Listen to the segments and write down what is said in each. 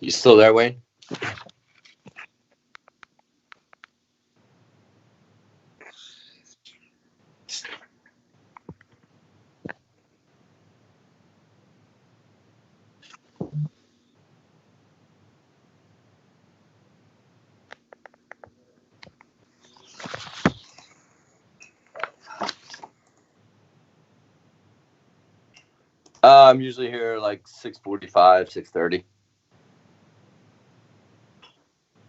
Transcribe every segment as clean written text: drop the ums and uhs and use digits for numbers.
You still there, Wayne? I'm usually here like 6:45, 6:30.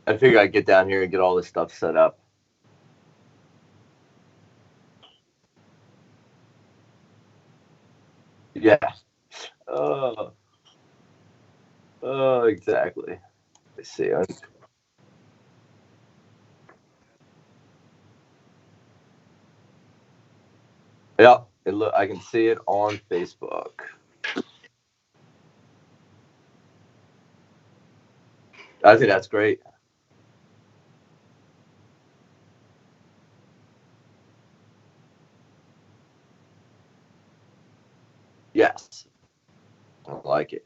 I figure I'd get down here and get all this stuff set up. Yeah. Oh, exactly. Let's see. Yeah, I can see it on Facebook. I think that's great. Yes, I like it.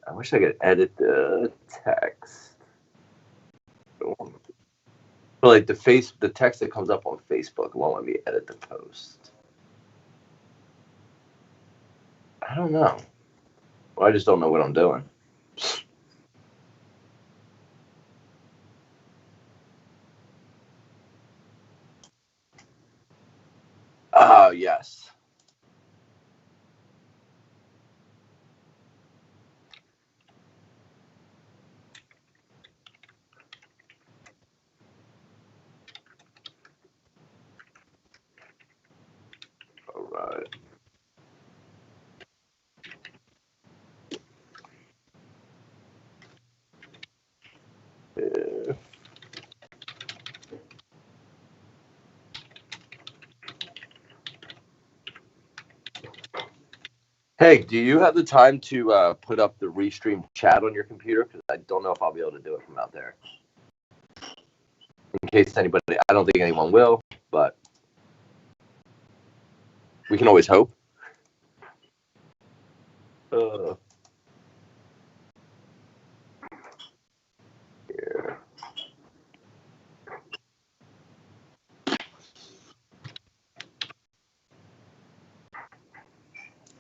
I wish I could edit the text. But like the text that comes up on Facebook won't let me edit the post. I don't know. Well, I just don't know what I'm doing. Oh, yes. All right. Yeah. Hey, do you have the time to put up the restream chat on your computer? Because I don't know if I'll be able to do it from out there. In case anybody, I don't think anyone will, but we can always hope. Here.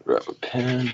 Grab a pen.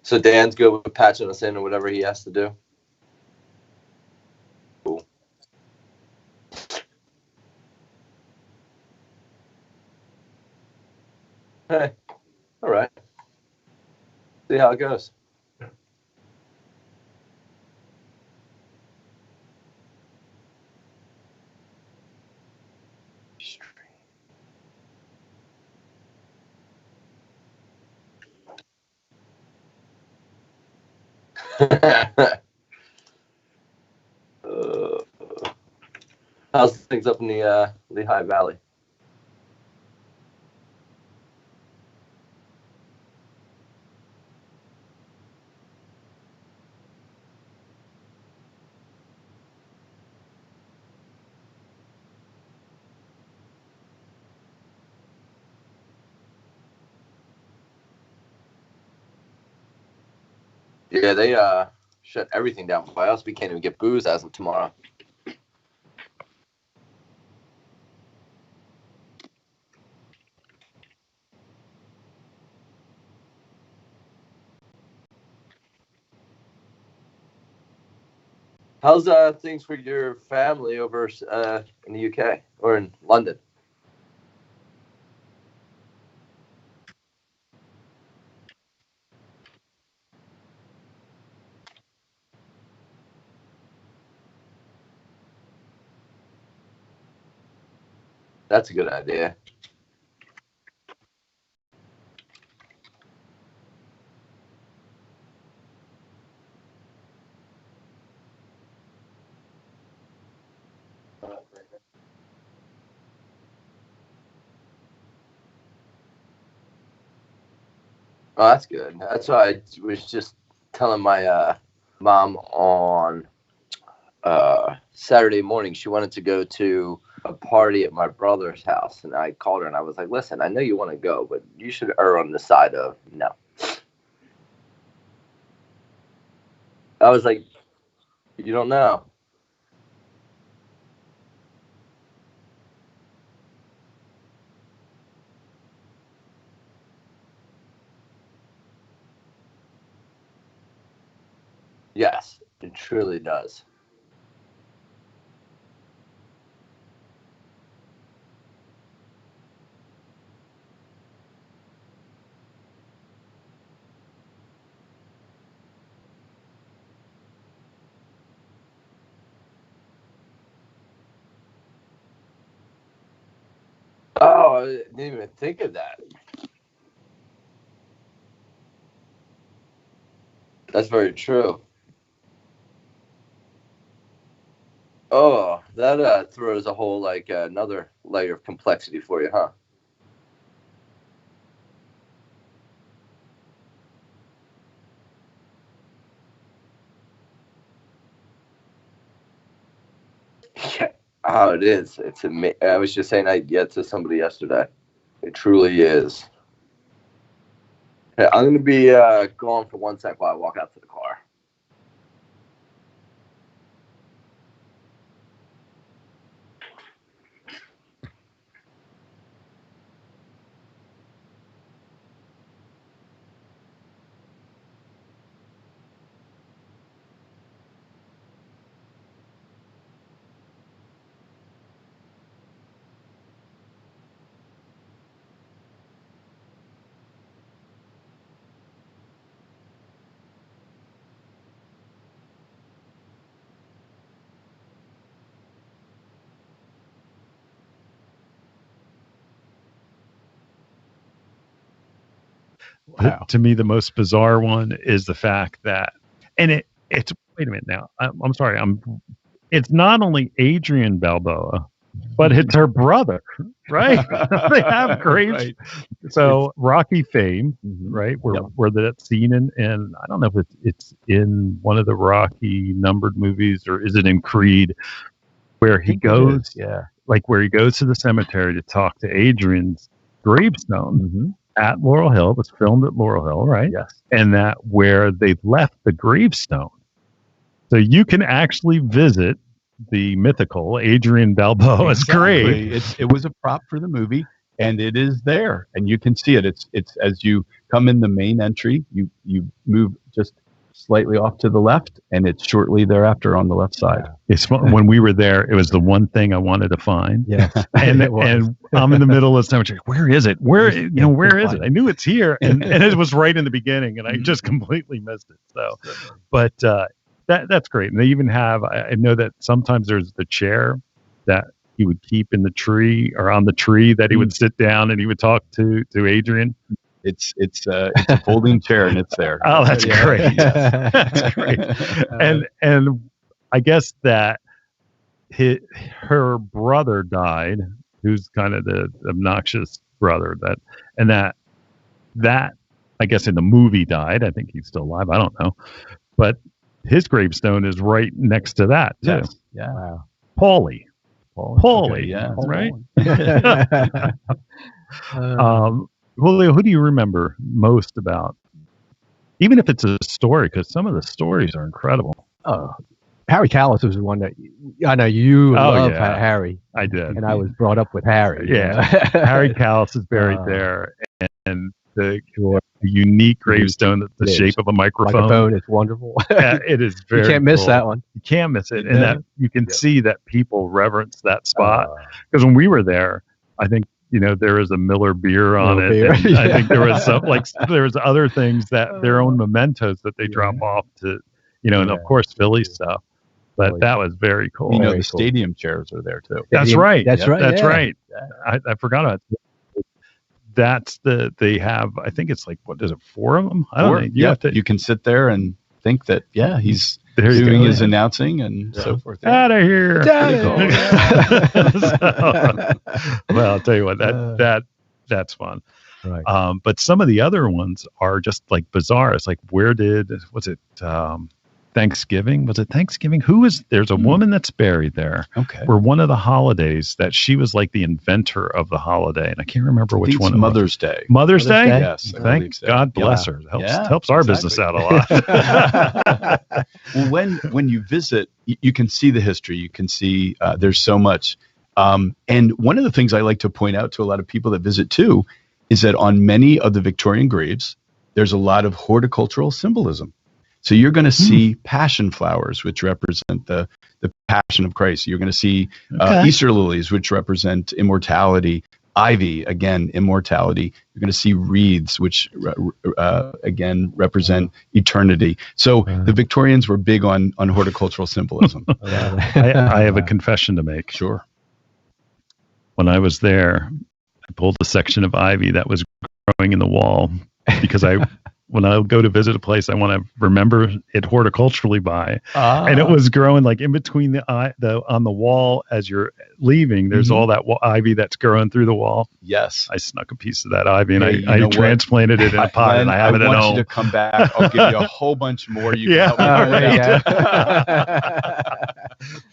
So Dan's good with patching us in or whatever he has to do. Cool. Hey, all right. See how it goes. How's things up in the Lehigh Valley? Yeah, they shut everything down by us. We can't even get booze as of tomorrow. How's things for your family over in the UK or in London? That's a good idea. Oh, that's good. That's why I was just telling my mom on Saturday morning. She wanted to go to a party at my brother's house, and I called her and I was like, "Listen, I know you want to go, but you should err on the side of no." I was like, "You don't know." Yes, it truly does. Oh, I didn't even think of that. That's very true. Oh, that throws a whole another layer of complexity for you, huh? Yeah. Oh, it is. It's amazing. I was just saying that to somebody yesterday. It truly is. Hey, I'm going to be gone for 1 sec while I walk out to the car. Wow. To me, the most bizarre one is the fact that, and it's wait a minute now. I'm sorry. It's not only Adrian Balboa, but it's her brother, right? They have graves. Right. So Rocky fame, right? Where that scene and I don't know if it's in one of the Rocky numbered movies or is it in Creed, where he goes, where he goes to the cemetery to talk to Adrian's gravestone. At Laurel Hill. It was filmed at Laurel Hill, right? Yes. And that where they've left the gravestone. So you can actually visit the mythical Adrian Balboa's grave. It was a prop for the movie, and it is there, and you can see it. It's as you come in the main entry, you move just slightly off to the left, and it's shortly thereafter on the left side. It's fun. When we were there, it was the one thing I wanted to find. Yeah, and I'm in the middle of the cemetery. Where is it? Where is it? I knew it's here, and it was right in the beginning, and I just completely missed it. So, but that's great. And they even have. I know that sometimes there's the chair that he would keep in the tree or on the tree that he would sit down and he would talk to Adrian. It's a folding chair and it's there. Oh, that's great. Yes. That's great. And I guess that her brother died, who's kind of the obnoxious brother that I guess in the movie died. I think he's still alive. I don't know, but his gravestone is right next to that too. Yes. Yeah. Wow. Paulie. Okay, yeah. Right. Julio, who do you remember most about? Even if it's a story, because some of the stories are incredible. Oh, Harry Callis was the one that I know you love Harry. I did. And I was brought up with Harry. Yeah. Harry Callis is buried there. And the unique gravestone that's the shape of a microphone. It's wonderful. It is very You can't miss that one. You can't miss it. And that you can see that people reverence that spot. Because when we were there, I think, there is a Miller beer on it. And I think there was there was other things that their own mementos that they drop off to, and of course Philly stuff. But that was very cool. The stadium chairs are there too. That's right. That's right. That's right. I forgot about that. They have, I think it's what is it, 4 of them? I don't know. You can sit there and think that, he's doing his announcing and so forth. Out of here. Pretty cool. Well, I'll tell you what, that's fun. Right. But some of the other ones are just like bizarre. It's like, was it Thanksgiving? Was it Thanksgiving? There's a woman that's buried there. Okay. Where one of the holidays that she was like the inventor of the holiday. And I can't remember which one. Mother's Day. Mother's Day? Yes. Thank God bless her. Helps our business out a lot. Well, when you visit, you can see the history. You can see there's so much. And one of the things I like to point out to a lot of people that visit too is that on many of the Victorian graves, there's a lot of horticultural symbolism. So you're going to see passion flowers, which represent the passion of Christ. You're going to see Easter lilies, which represent immortality. Ivy, again, immortality. You're going to see wreaths, which again represent eternity. So the Victorians were big on horticultural symbolism. I have a confession to make. Sure. When I was there, I pulled a section of ivy that was growing in the wall because when I go to visit a place, I want to remember it horticulturally by. And it was growing like in between on the wall as you're leaving. There's all that ivy that's growing through the wall. Yes, I snuck a piece of that ivy and I transplanted it in a pot, and I have it at home. I want you to come back. I'll give you a whole bunch more. You can help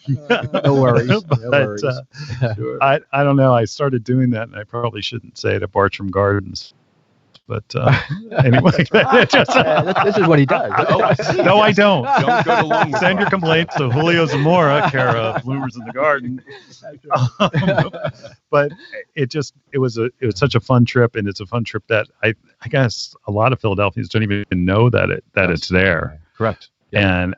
me. No worries. But, sure. I don't know. I started doing that, and I probably shouldn't say it at Bartram Gardens. But anyway, this is what he does. No, I don't. Don't go to Longwood. Send your complaints to Julio Zamora, care of Bloomers in the Garden. But it was such a fun trip, and it's a fun trip that I guess a lot of Philadelphians don't even know that it's there. Correct. Yeah. And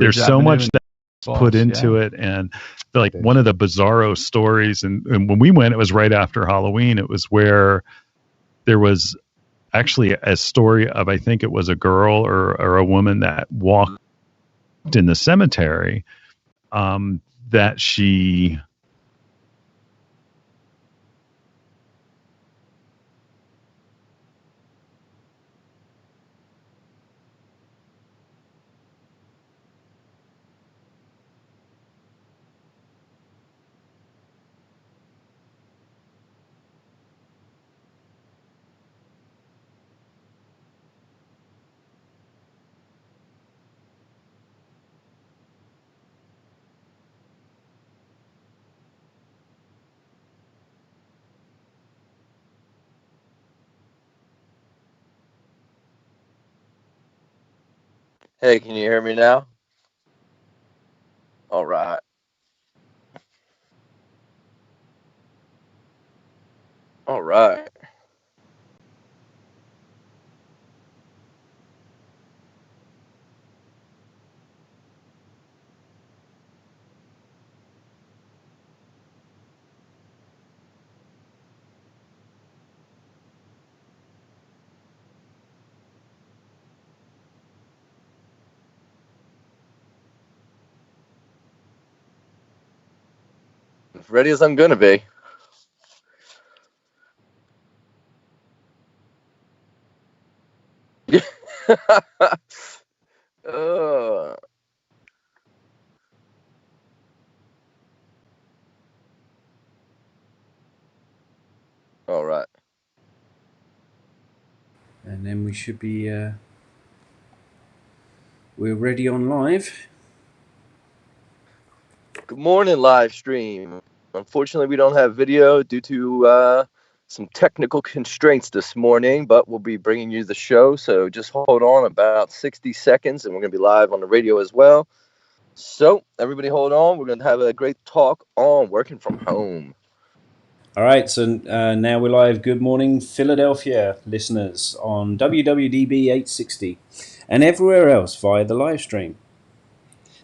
there's so much that's put into it, and like one of the bizarro stories, and when we went, it was right after Halloween. It was where there was actually a story of, I think it was a girl or a woman that walked in the cemetery that she Hey, can you hear me now? All right. All right. As ready as I'm gonna be. All right. And then we should be we're ready on live. Good morning, live stream. Unfortunately, we don't have video due to some technical constraints this morning, but we'll be bringing you the show. So just hold on about 60 seconds, and we're going to be live on the radio as well. So everybody hold on. We're going to have a great talk on working from home. All right, so now we're live. Good morning, Philadelphia listeners on WWDB 860 and everywhere else via the live stream.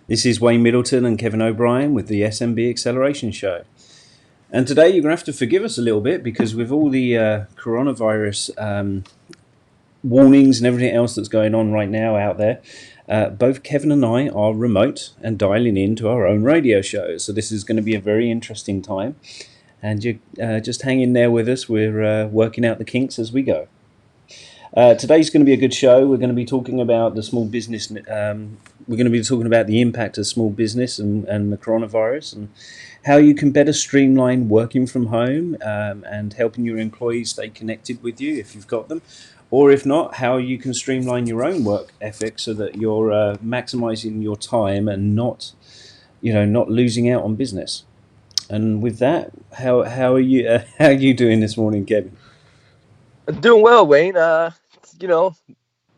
This is Wayne Middleton and Kevin O'Brien with the SMB Acceleration Show. And today you're going to have to forgive us a little bit because with all the coronavirus warnings and everything else that's going on right now out there, both Kevin and I are remote and dialing into our own radio show. So this is going to be a very interesting time. And you just hang in there with us. We're working out the kinks as we go. Today's going to be a good show. We're going to be talking about the small business. We're going to be talking about the impact of small business and the coronavirus, and how you can better streamline working from home, and helping your employees stay connected with you if you've got them, or if not, how you can streamline your own work ethic so that you're maximizing your time and not losing out on business. And with that, how are you? How are you doing this morning, Kevin? I'm doing well, Wayne.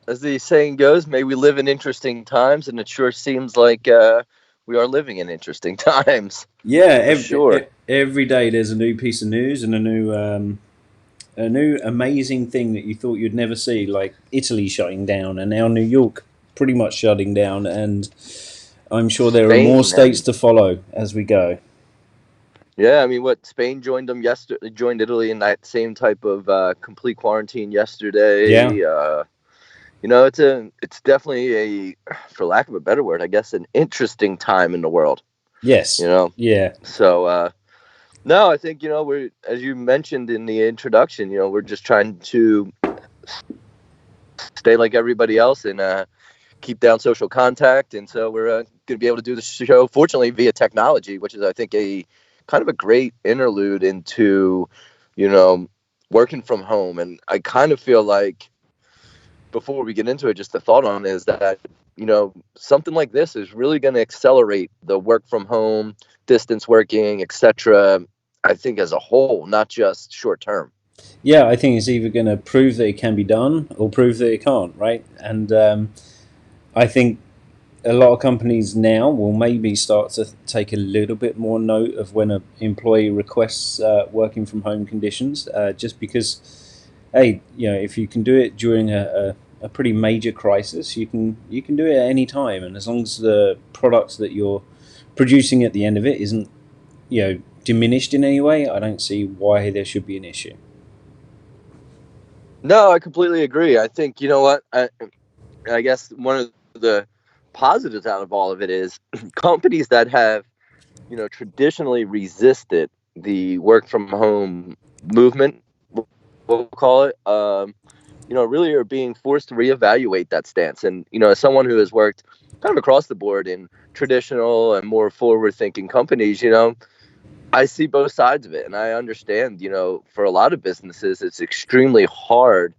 As the saying goes, may we live in interesting times, and it sure seems like we are living in interesting times. Yeah, sure. Every day there's a new piece of news and a new amazing thing that you thought you'd never see, like Italy shutting down, and now New York pretty much shutting down, and I'm sure there are more states to follow as we go. Yeah, I mean, Spain joined Italy in that same type of complete quarantine yesterday. Yeah. It's definitely for lack of a better word, I guess, an interesting time in the world. Yes. Yeah. So, no, I think, we're, as you mentioned in the introduction, we're just trying to stay like everybody else and keep down social contact. And so we're going to be able to do the show, fortunately, via technology, which is, I think, a kind of a great interlude into, working from home. And I kind of feel like, before we get into it, just the thought on it is that, something like this is really going to accelerate the work from home, distance working, etc. I think as a whole, not just short term. Yeah, I think it's either going to prove that it can be done or prove that it can't, right? And I think a lot of companies now will maybe start to take a little bit more note of when an employee requests working from home conditions, just because, hey, if you can do it during a pretty major crisis, you can do it at any time, and as long as the products that you're producing at the end of it isn't diminished in any way, I don't see why there should be an issue. No, I completely agree. I think, I guess one of the positives out of all of it is companies that have, traditionally resisted the work from home movement, we'll call it, really are being forced to reevaluate that stance. And, as someone who has worked kind of across the board in traditional and more forward thinking companies, I see both sides of it. And I understand, for a lot of businesses, it's extremely hard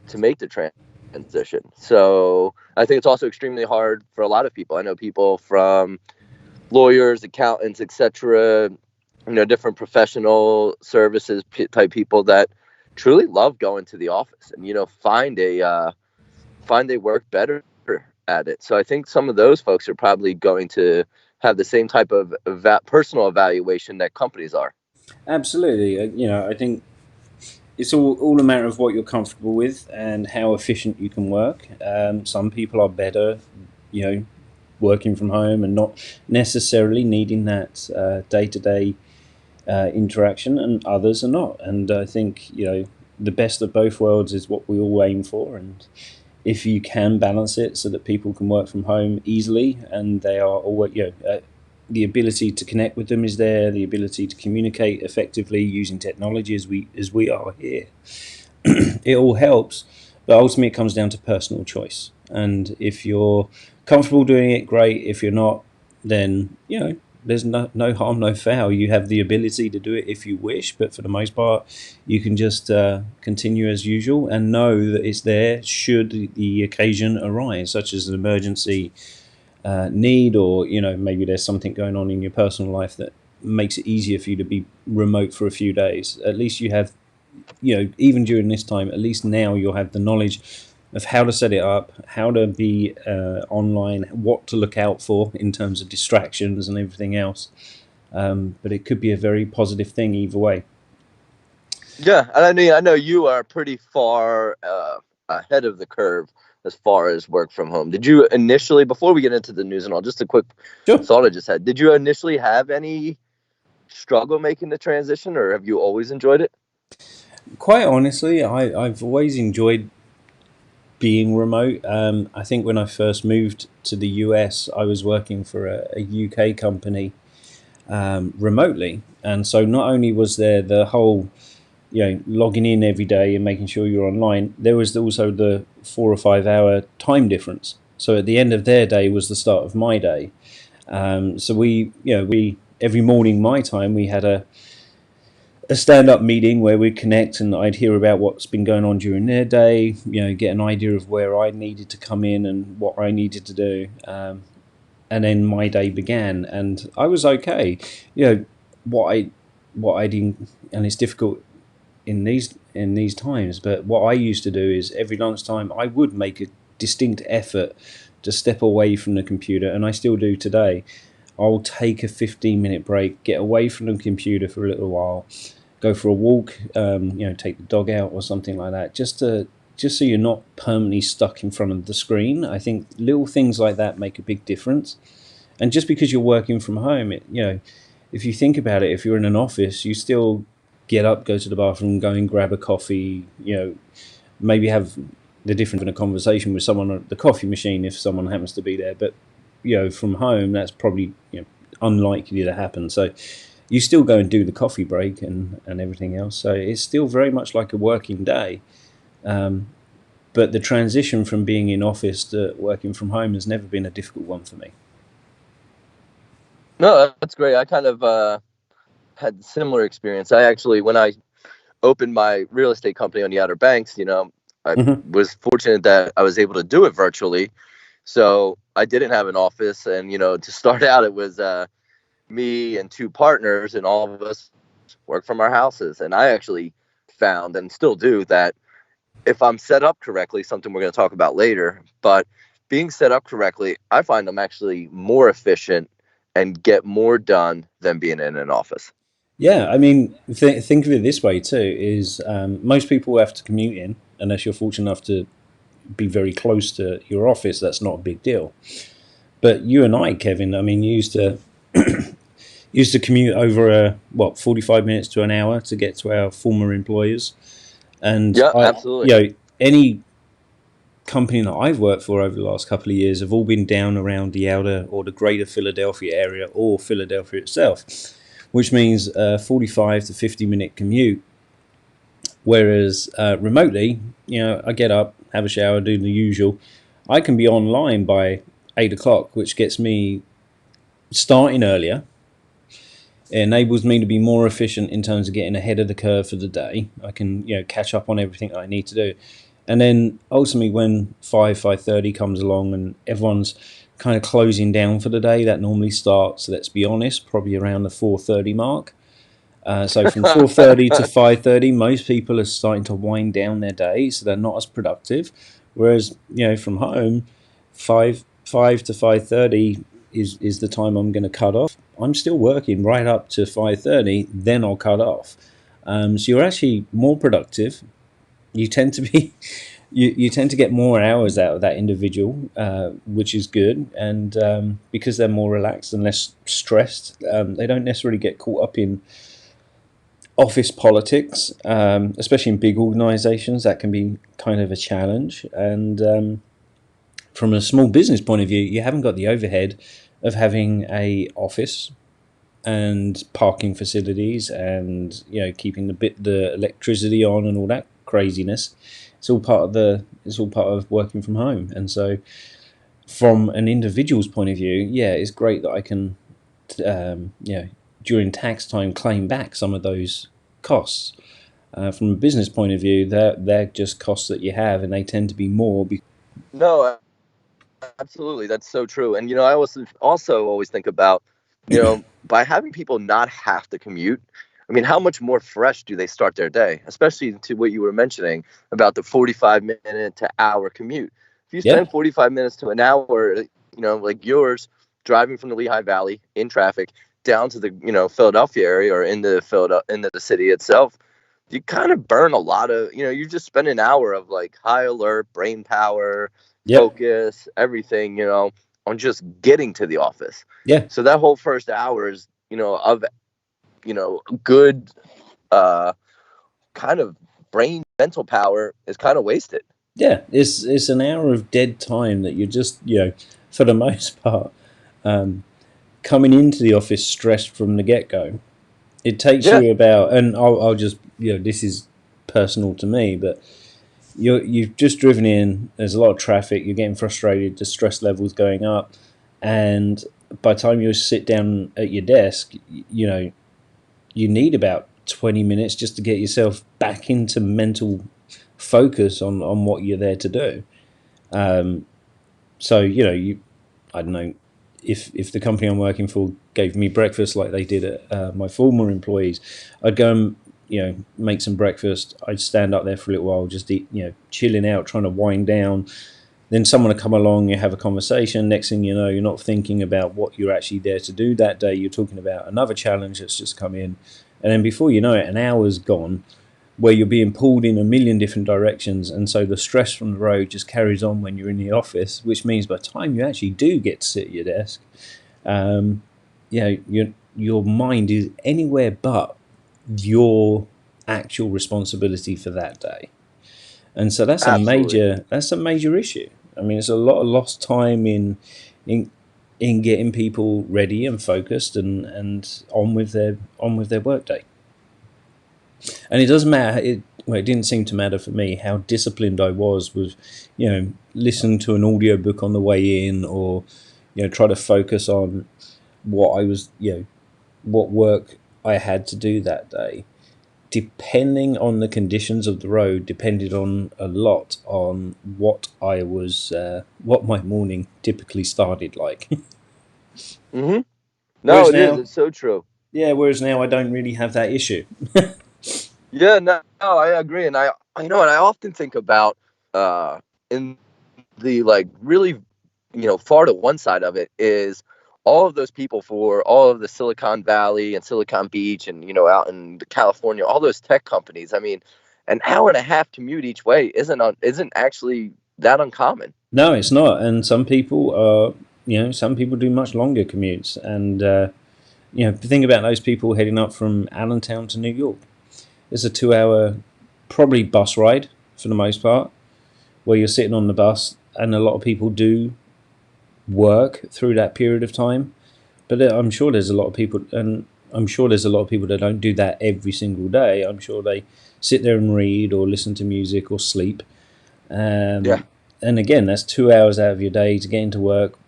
to make the transition. So I think it's also extremely hard for a lot of people. I know people from lawyers, accountants, etc., different professional services type people that truly love going to the office and, find they work better at it. So I think some of those folks are probably going to have the same type of personal evaluation that companies are. Absolutely. I think it's all a matter of what you're comfortable with and how efficient you can work. Some people are better, working from home and not necessarily needing that day-to-day interaction, and others are not. And I think, the best of both worlds is what we all aim for. And if you can balance it so that people can work from home easily, and they are always, the ability to connect with them is there, the ability to communicate effectively using technology as we are here, it all helps. But ultimately, it comes down to personal choice. And if you're comfortable doing it, great. If you're not, then there's no harm, no foul. You have the ability to do it if you wish, but for the most part, you can just continue as usual and know that it's there should the occasion arise, such as an emergency need, or maybe there's something going on in your personal life that makes it easier for you to be remote for a few days. At least you have, even during this time, at least now you'll have the knowledge of how to set it up, how to be online, what to look out for in terms of distractions and everything else. But it could be a very positive thing either way. Yeah, and I know you are pretty far ahead of the curve as far as work from home. Did you initially, before we get into the news and all, just a quick thought I just had, did you initially have any struggle making the transition, or have you always enjoyed it? Quite honestly, I've always enjoyed being remote. I think when I first moved to the US, I was working for a UK company remotely. And so not only was there the whole logging in every day and making sure you're online, there was also the 4 or 5 hour time difference. So at the end of their day was the start of my day. So we every morning my time, we had a stand-up meeting where we'd connect and I'd hear about what's been going on during their day, get an idea of where I needed to come in and what I needed to do. And then my day began, and I was okay. What I didn't, and it's difficult in these times, but what I used to do is every lunchtime I would make a distinct effort to step away from the computer, and I still do today. I'll take a 15-minute break, get away from the computer for a little while, go for a walk, take the dog out or something like that, just so you're not permanently stuck in front of the screen. I think little things like that make a big difference. And just because you're working from home, if you think about it, if you're in an office, you still get up, go to the bathroom, go and grab a coffee, maybe have the difference in a conversation with someone at the coffee machine if someone happens to be there. But from home, that's probably unlikely to happen. So you still go and do the coffee break and everything else. So it's still very much like a working day. But the transition from being in office to working from home has never been a difficult one for me. No, that's great. I kind of had a similar experience. I actually, when I opened my real estate company on the Outer Banks, I was fortunate that I was able to do it virtually. So I didn't have an office, and to start out, it was me and two partners, and all of us work from our houses. And I actually found, and still do, that if I'm set up correctly, something we're going to talk about later, but being set up correctly, I find I'm actually more efficient and get more done than being in an office. Yeah, I mean, think of it this way too, is most people have to commute in, unless you're fortunate enough to be very close to your office. That's not a big deal. But you and I, Kevin, I mean, you used to commute over 45 minutes to an hour to get to our former employers. And yeah, absolutely. Any company that I've worked for over the last couple of years have all been down around the outer or the greater Philadelphia area or Philadelphia itself, which means a 45 to 50-minute commute. Whereas remotely, I get up, have a shower, do the usual. I can be online by 8 o'clock, which gets me starting earlier. It enables me to be more efficient in terms of getting ahead of the curve for the day. I can, catch up on everything that I need to do. And then ultimately when 5:30 comes along and everyone's kind of closing down for the day, that normally starts, let's be honest, probably around the 4:30 mark. So from 4:30 to 5:30, most people are starting to wind down their day, so they're not as productive. Whereas, from home, 5 to 5:30 is the time I'm going to cut off. I'm still working right up to 5:30, then I'll cut off. So you're actually more productive. You tend to be, you tend to get more hours out of that individual, which is good. And because they're more relaxed and less stressed, they don't necessarily get caught up in office politics, especially in big organizations. That can be kind of a challenge. And from a small business point of view, you haven't got the overhead of having a office and parking facilities and keeping the electricity on and all that craziness. It's all part of working from home. And so from an individual's point of view, it's great that I can during tax time claim back some of those costs. From a business point of view, they're just costs that you have, and they tend to be more. No, absolutely, that's so true. And I also always think about by having people not have to commute. I mean, how much more fresh do they start their day? Especially to what you were mentioning about the 45-minute to hour commute. If you spend 45 minutes to an hour, like yours, driving from the Lehigh Valley in traffic down to the Philadelphia area or into the city itself, you kind of burn a lot of you just spend an hour of like high alert, brain power, focus, everything on just getting to the office. So that whole first hour is of good kind of brain mental power is kind of wasted. It's an hour of dead time that you're just for the most part coming into the office stressed from the get-go. It takes you about, and I'll just, this is personal to me, but you've just driven in. There's a lot of traffic. You're getting frustrated. The stress level's going up, and by the time you sit down at your desk, you need about 20 minutes just to get yourself back into mental focus on what you're there to do. So I don't know, if the company I'm working for gave me breakfast like they did at my former employees, I'd go and make some breakfast. I'd stand up there for a little while, just eat, chilling out, trying to wind down. Then someone would come along, you have a conversation. Next thing you know, you're not thinking about what you're actually there to do that day. You're talking about another challenge that's just come in. And then before you know it, an hour's gone where you're being pulled in a million different directions. And so the stress from the road just carries on when you're in the office, which means by the time you actually do get to sit at your desk, your mind is anywhere but your actual responsibility for that day. And so that's a major issue. I mean, it's a lot of lost time in getting people ready and focused and on with their workday. And it doesn't matter. It didn't seem to matter for me how disciplined I was with, listen to an audio book on the way in, or try to focus on what I was, what work I had to do that day. Depending on the conditions of the road, depended on a lot on what what my morning typically started like. Mm-hmm. No, it's so true. Yeah, whereas now I don't really have that issue. Yeah, no, I agree, and I often think about in the really far to one side of it is all of those people for all of the Silicon Valley and Silicon Beach and out in California, all those tech companies. I mean, an hour and a half commute each way isn't actually that uncommon. No, it's not, and some people do much longer commutes, and think about those people heading up from Allentown to New York. It's a 2-hour, probably bus ride for the most part, where you're sitting on the bus, and a lot of people do work through that period of time. But I'm sure there's a lot of people, and I'm sure there's a lot of people that don't do that every single day. I'm sure they sit there and read or listen to music or sleep. And again, that's 2 hours out of your day to get into work.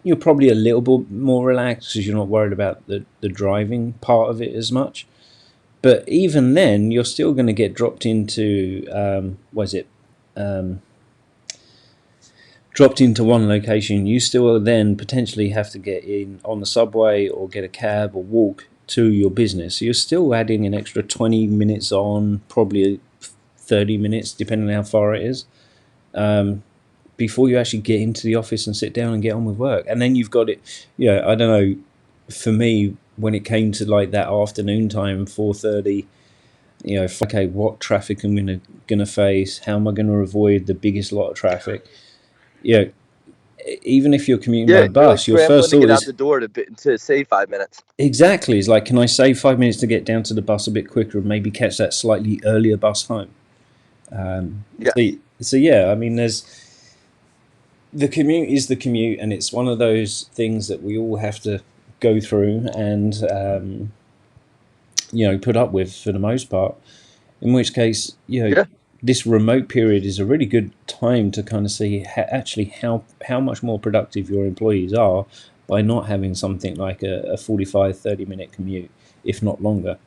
You're probably a little bit more relaxed because you're not worried about the driving part of it as much. But even then, you're still going to get dropped into dropped into one location. You still then potentially have to get in on the subway or get a cab or walk to your business. So you're still adding an extra 20 minutes on, probably 30 minutes, depending on how far it is, before you actually get into the office and sit down and get on with work. And then you've got it, I don't know, for me, when it came to like that afternoon time, 4:30, okay, what traffic am I gonna face? How am I gonna avoid the biggest lot of traffic? Even if you're commuting by bus, your first thought is to get out the door to save 5 minutes. Exactly, it's like, can I save 5 minutes to get down to the bus a bit quicker and maybe catch that slightly earlier bus home? So yeah, I mean, the commute is the commute, and it's one of those things that we all have to go through and put up with for the most part. In which case, this remote period is a really good time to kind of see actually how much more productive your employees are by not having something like a 45-30 minute commute, if not longer.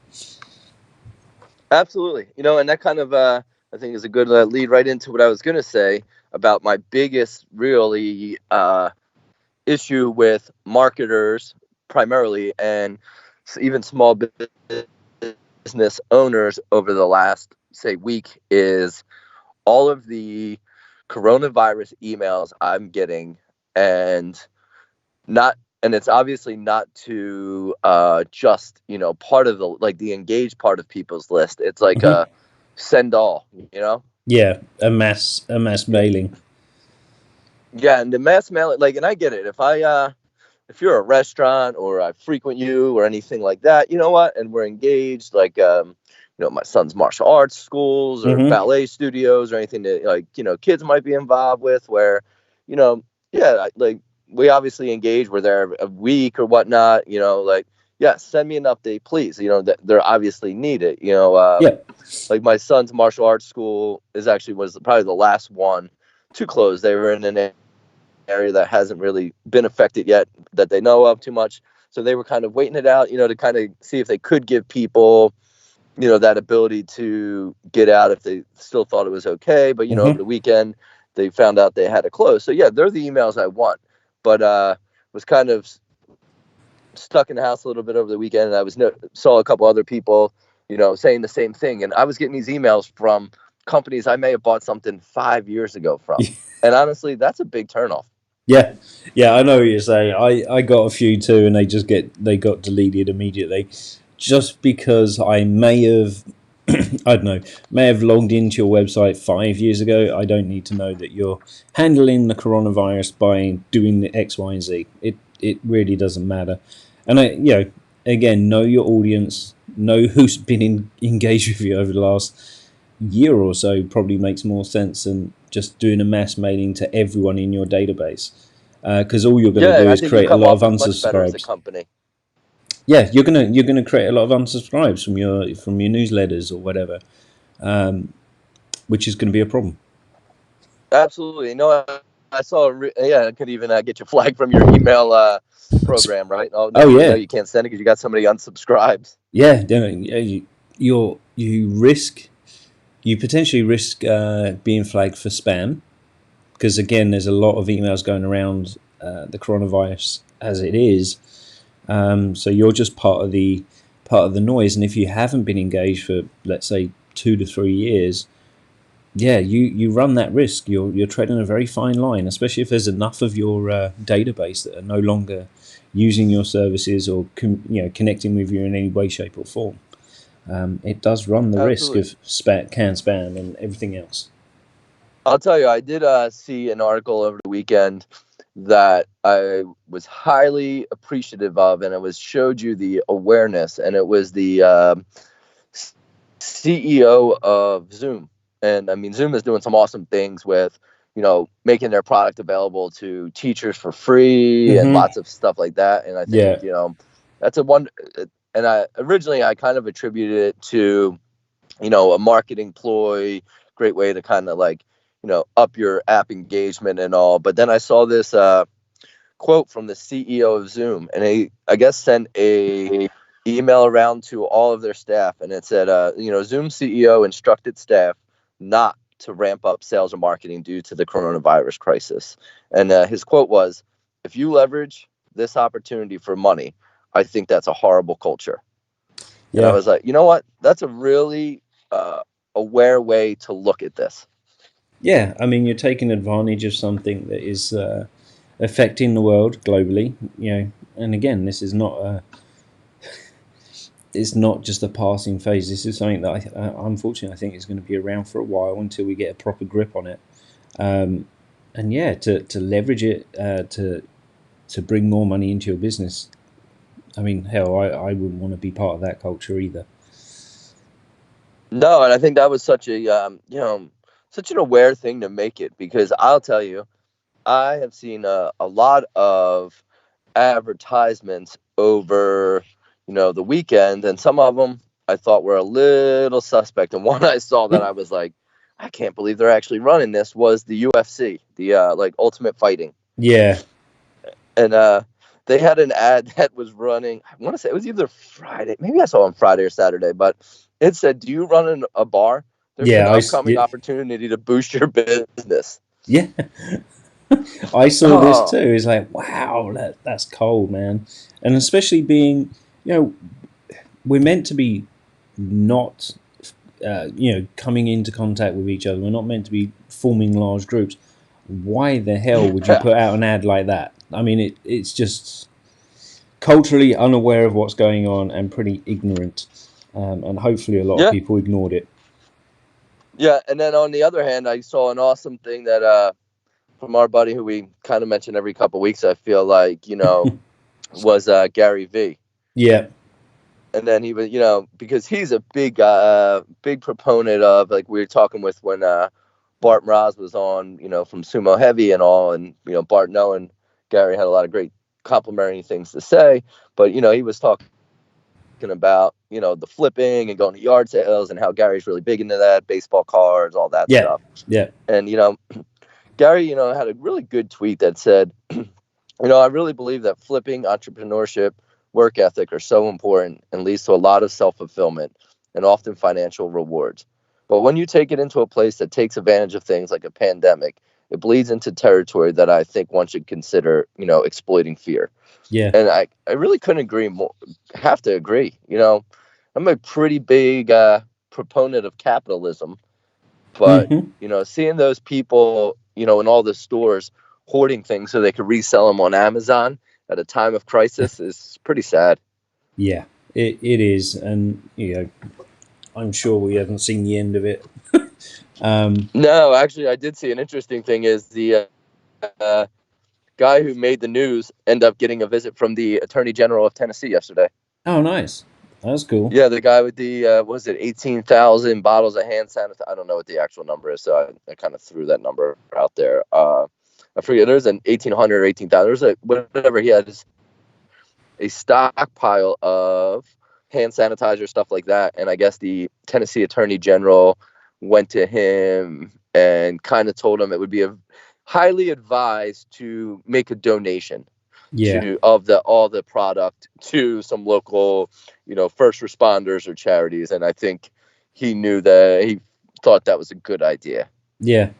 Absolutely, and that kind of I think is a good lead right into what I was going to say about my biggest really issue with marketers primarily, and even small business owners over the last, say, week, is all of the coronavirus emails I'm getting, and it's obviously not to just part of the engaged part of people's list. It's like a send all, Yeah, a mass mailing. Yeah, and the mass mailing, and I get it. If you're a restaurant or I frequent you or anything like that, you know what? And we're engaged, my son's martial arts schools or ballet studios or anything that kids might be involved with, where, we obviously engage. We're there a week or whatnot, yes, send me an update, please. They're obviously needed. Yeah. Like my son's martial arts school was probably the last one to close. They were in an area that hasn't really been affected yet that they know of too much. So they were kind of waiting it out, to kind of see if they could give people, that ability to get out if they still thought it was okay. But, over the weekend, they found out they had to close. So, yeah, they're the emails I want. But was kind of stuck in the house a little bit over the weekend. And I saw a couple other people, saying the same thing. And I was getting these emails from companies I may have bought something 5 years ago from. And honestly, that's a big turnoff. Yeah, I know what you're saying. I got a few too, and they got deleted immediately, just because I may have, I don't know, may have logged into your website 5 years ago. I don't need to know that you're handling the coronavirus by doing the X, Y, and Z. It really doesn't matter. And again, know your audience, know who's been engaged with you over the last year or so. Probably makes more sense than just doing a mass mailing to everyone in your database, because all you're going to do is create a lot of unsubscribes. Company. Yeah, you're gonna create a lot of unsubscribes from your newsletters or whatever, which is going to be a problem. Absolutely. I saw. I could even get your flag from your email program, right? Yeah. You can't send it because you got somebody unsubscribed. Yeah, you potentially risk being flagged for spam, because again, there's a lot of emails going around the coronavirus as it is. So you're just part of the noise, and if you haven't been engaged for, let's say, 2 to 3 years, you run that risk. You're treading a very fine line, especially if there's enough of your database that are no longer using your services or connecting with you in any way, shape, or form. It does run the Absolutely. risk of spam and everything else. I'll tell you, I did see an article over the weekend that I was highly appreciative of, and it showed you the awareness, and it was the CEO of Zoom. And I mean, Zoom is doing some awesome things with, making their product available to teachers for free and lots of stuff like that. And I think, that's a one. And I kind of attributed it to, a marketing ploy, great way to kind of up your app engagement and all. But then I saw this quote from the CEO of Zoom, and he, I guess, sent a email around to all of their staff, and it said, Zoom CEO instructed staff not to ramp up sales or marketing due to the coronavirus crisis. And his quote was, "If you leverage this opportunity for money, I think that's a horrible culture." Yeah. And I was like, you know what? That's a really aware way to look at this. Yeah, I mean, you're taking advantage of something that is affecting the world globally, and again, this is not it's not just a passing phase. This is something that unfortunately I think is going to be around for a while until we get a proper grip on it. And to leverage it to bring more money into your business. I mean, hell, I wouldn't want to be part of that culture either. No, and I think that was such a such an aware thing to make it, because I'll tell you, I have seen a lot of advertisements over the weekend, and some of them I thought were a little suspect. And one I saw that I was like, I can't believe they're actually running this, was the UFC, the Ultimate Fighting. Yeah. And they had an ad that was running, I want to say it was either Friday, maybe I saw it on Friday or Saturday, but it said, "Do you run a bar? There's an upcoming opportunity to boost your business." Yeah. I saw this too. It's like, wow, that's cold, man. And especially being, we're meant to be not, coming into contact with each other. We're not meant to be forming large groups. Why the hell would you put out an ad like that? I mean, it's just culturally unaware of what's going on and pretty ignorant. And hopefully a lot of people ignored it. Yeah, and then on the other hand, I saw an awesome thing that from our buddy who we kind of mention every couple of weeks, I feel like, was Gary V. Yeah. And then he was, because he's a big proponent of, like we were talking with when Bart Mraz was on, from Sumo Heavy and all, and, Bart knowing Gary had a lot of great complimentary things to say, but, he was talking about, the flipping and going to yard sales and how Gary's really big into that, baseball cards, all that stuff. Yeah. And, Gary, had a really good tweet that said, I really believe that flipping, entrepreneurship, work ethic are so important and leads to a lot of self-fulfillment and often financial rewards. But when you take it into a place that takes advantage of things like a pandemic, it bleeds into territory that I think one should consider, exploiting fear. Yeah. And I really couldn't agree more. Have to agree. I'm a pretty big proponent of capitalism, but seeing those people, in all the stores hoarding things so they could resell them on Amazon at a time of crisis is pretty sad. Yeah, it is, and I'm sure we haven't seen the end of it. No, actually, I did see an interesting thing is the guy who made the news ended up getting a visit from the Attorney General of Tennessee yesterday. Oh, nice. That's cool. Yeah, the guy with the, 18,000 bottles of hand sanitizer? I don't know what the actual number is, so I kind of threw that number out there. I forget, there's an 1,800 or 18,000. There's whatever he had, a stockpile of hand sanitizer, stuff like that. And I guess the Tennessee Attorney General went to him and kind of told him it would be highly advised to make a donation of all the product to some local, first responders or charities. And I think he knew that he thought that was a good idea. Yeah.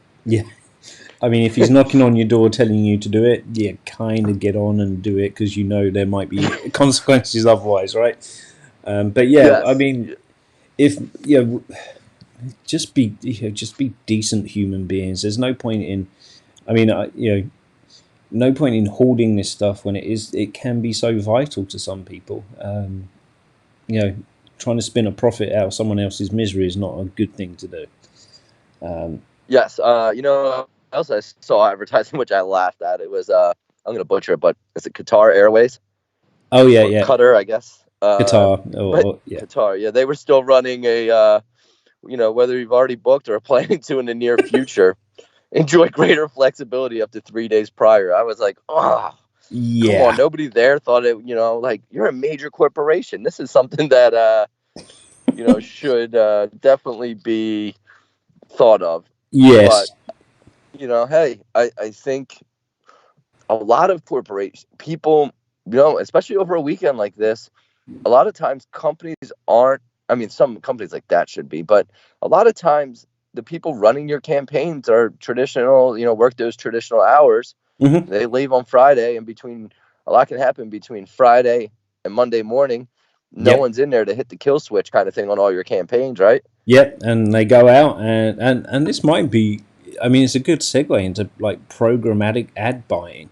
I mean, if he's knocking on your door telling you to do it, kind of get on and do it because there might be consequences otherwise, right? But yes. I mean, if just be decent human beings. There's no point in, no point in hoarding this stuff when it can be so vital to some people. Trying to spin a profit out of someone else's misery is not a good thing to do. Yes. Else I saw advertising which I laughed at. It was I'm going to butcher it, but is it Qatar Airways? Oh yeah, Qatar, I guess. Qatar. Qatar. Yeah, they were still running a whether you've already booked or are planning to in the near future, enjoy greater flexibility up to 3 days prior. I was like, oh, yeah. Come on, nobody there thought it. Like, you're a major corporation. This is something that should definitely be thought of. Yes. But, hey, I think a lot of corporations, people, especially over a weekend like this, a lot of times companies aren't, some companies like that should be, but a lot of times the people running your campaigns are traditional, work those traditional hours. Mm-hmm. They leave on Friday, and a lot can happen between Friday and Monday morning. No one's in there to hit the kill switch kind of thing on all your campaigns, right? Yep, and they go out and this might be, it's a good segue into like programmatic ad buying,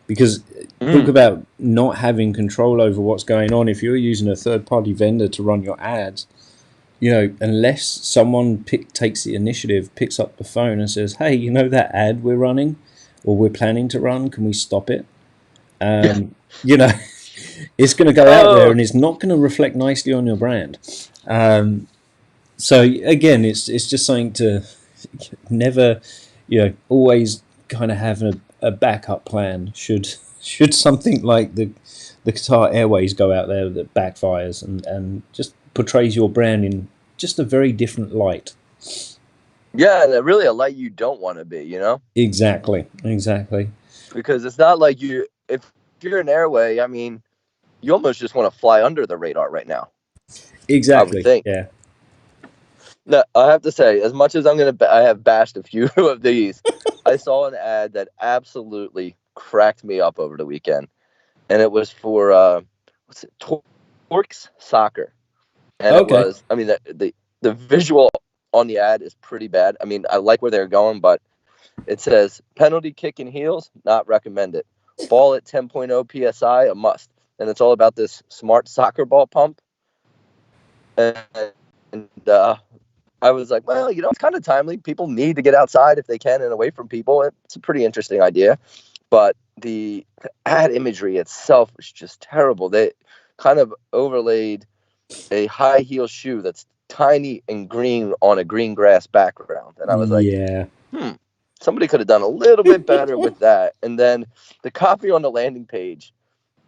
because talk about not having control over what's going on. If you're using a third-party vendor to run your ads, unless someone takes the initiative, picks up the phone and says, hey, that ad we're running or we're planning to run, can we stop it? It's going to go out there and it's not going to reflect nicely on your brand. So again, it's just something to never, always kind of have a backup plan should something like the Qatar Airways go out there that backfires and just portrays your brand in just a very different light. Yeah, really a light you don't want to be, Exactly. Because it's not like if you're an airway, you almost just want to fly under the radar right now. Exactly. I would think. Yeah. No, I have to say, as much as I have bashed a few of these, I saw an ad that absolutely cracked me up over the weekend, and it was for Torx Soccer, and it was, the visual on the ad is pretty bad. I like where they're going, but it says penalty kick and heels, not recommended. Ball at 10.0 psi, a must. And it's all about this smart soccer ball pump. And I was like, well, it's kind of timely. People need to get outside if they can and away from people. It's a pretty interesting idea. But the ad imagery itself was just terrible. They kind of overlaid a high heel shoe that's tiny and green on a green grass background. And I was like, somebody could have done a little bit better with that. And then the copy on the landing page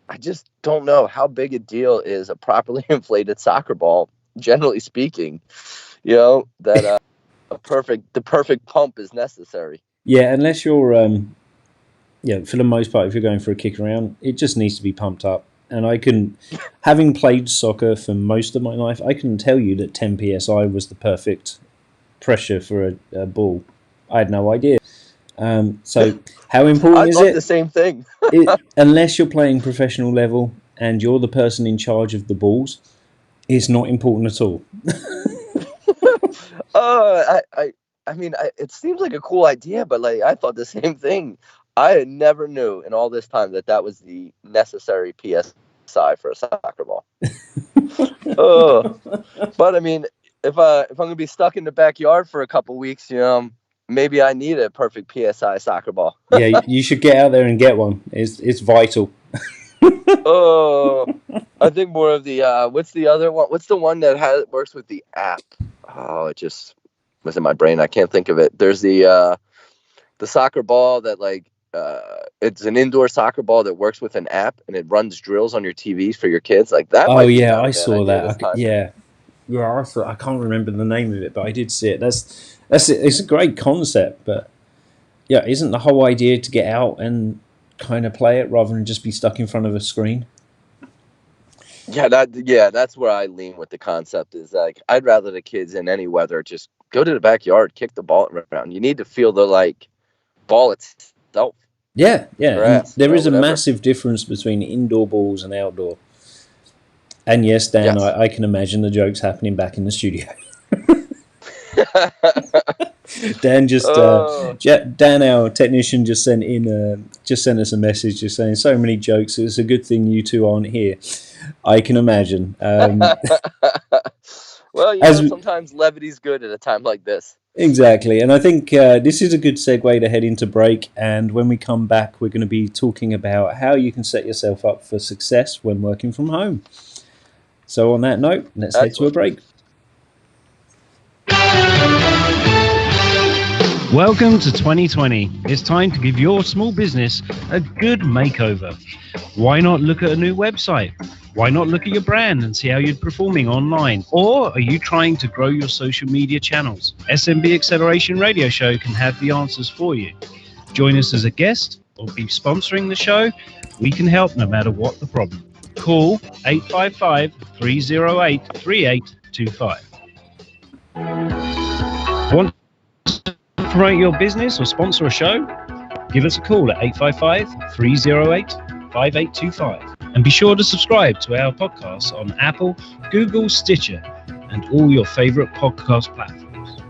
I just don't know how big a deal is a properly inflated soccer ball, generally speaking. That the perfect pump is necessary. Yeah, unless you're, for the most part, if you're going for a kick around, it just needs to be pumped up. And having played soccer for most of my life, I can tell you that 10 psi was the perfect pressure for a ball. I had no idea. So how important is it? I thought the same thing. Unless you're playing professional level and you're the person in charge of the balls, it's not important at all. I mean, it seems like a cool idea, but like I thought the same thing. I never knew in all this time that was the necessary PSI for a soccer ball. But I mean, if I'm gonna be stuck in the backyard for a couple weeks, maybe I need a perfect PSI soccer ball. Yeah, you should get out there and get one. It's vital. I think more of the what's the other one? What's the one that works with the app? Oh, it just was in my brain. I can't think of it. There's the soccer ball that it's an indoor soccer ball that works with an app and it runs drills on your TVs for your kids. Like that. Oh yeah, I saw that. Yeah, I saw. I can't remember the name of it, but I did see it. That's it. It's a great concept, but yeah, isn't the whole idea to get out and kind of play it rather than just be stuck in front of a screen? Yeah, that's where I lean with the concept. Is like I'd rather the kids in any weather just go to the backyard, kick the ball around. You need to feel the ball itself. Yeah. There is a massive difference between indoor balls and outdoor. And yes, Dan, yes. I can imagine the jokes happening back in the studio. Dan Dan, our technician, just sent us a message just saying so many jokes. It's a good thing you two aren't here. I can imagine. Well, sometimes levity's good at a time like this. Exactly, and I think this is a good segue to head into break. And when we come back, we're going to be talking about how you can set yourself up for success when working from home. So on that note, let's head to a break. Welcome to 2020. It's time to give your small business a good makeover. Why not look at a new website? Why not look at your brand and see how you're performing online? Or are you trying to grow your social media channels? SMB Acceleration Radio Show can have the answers for you. Join us as a guest or be sponsoring the show. We can help no matter what the problem. Call 855-308-3825. Want to promote your business or sponsor a show? Give us a call at 855-308-5825. And be sure to subscribe to our podcasts on Apple, Google, Stitcher, and all your favorite podcast platforms.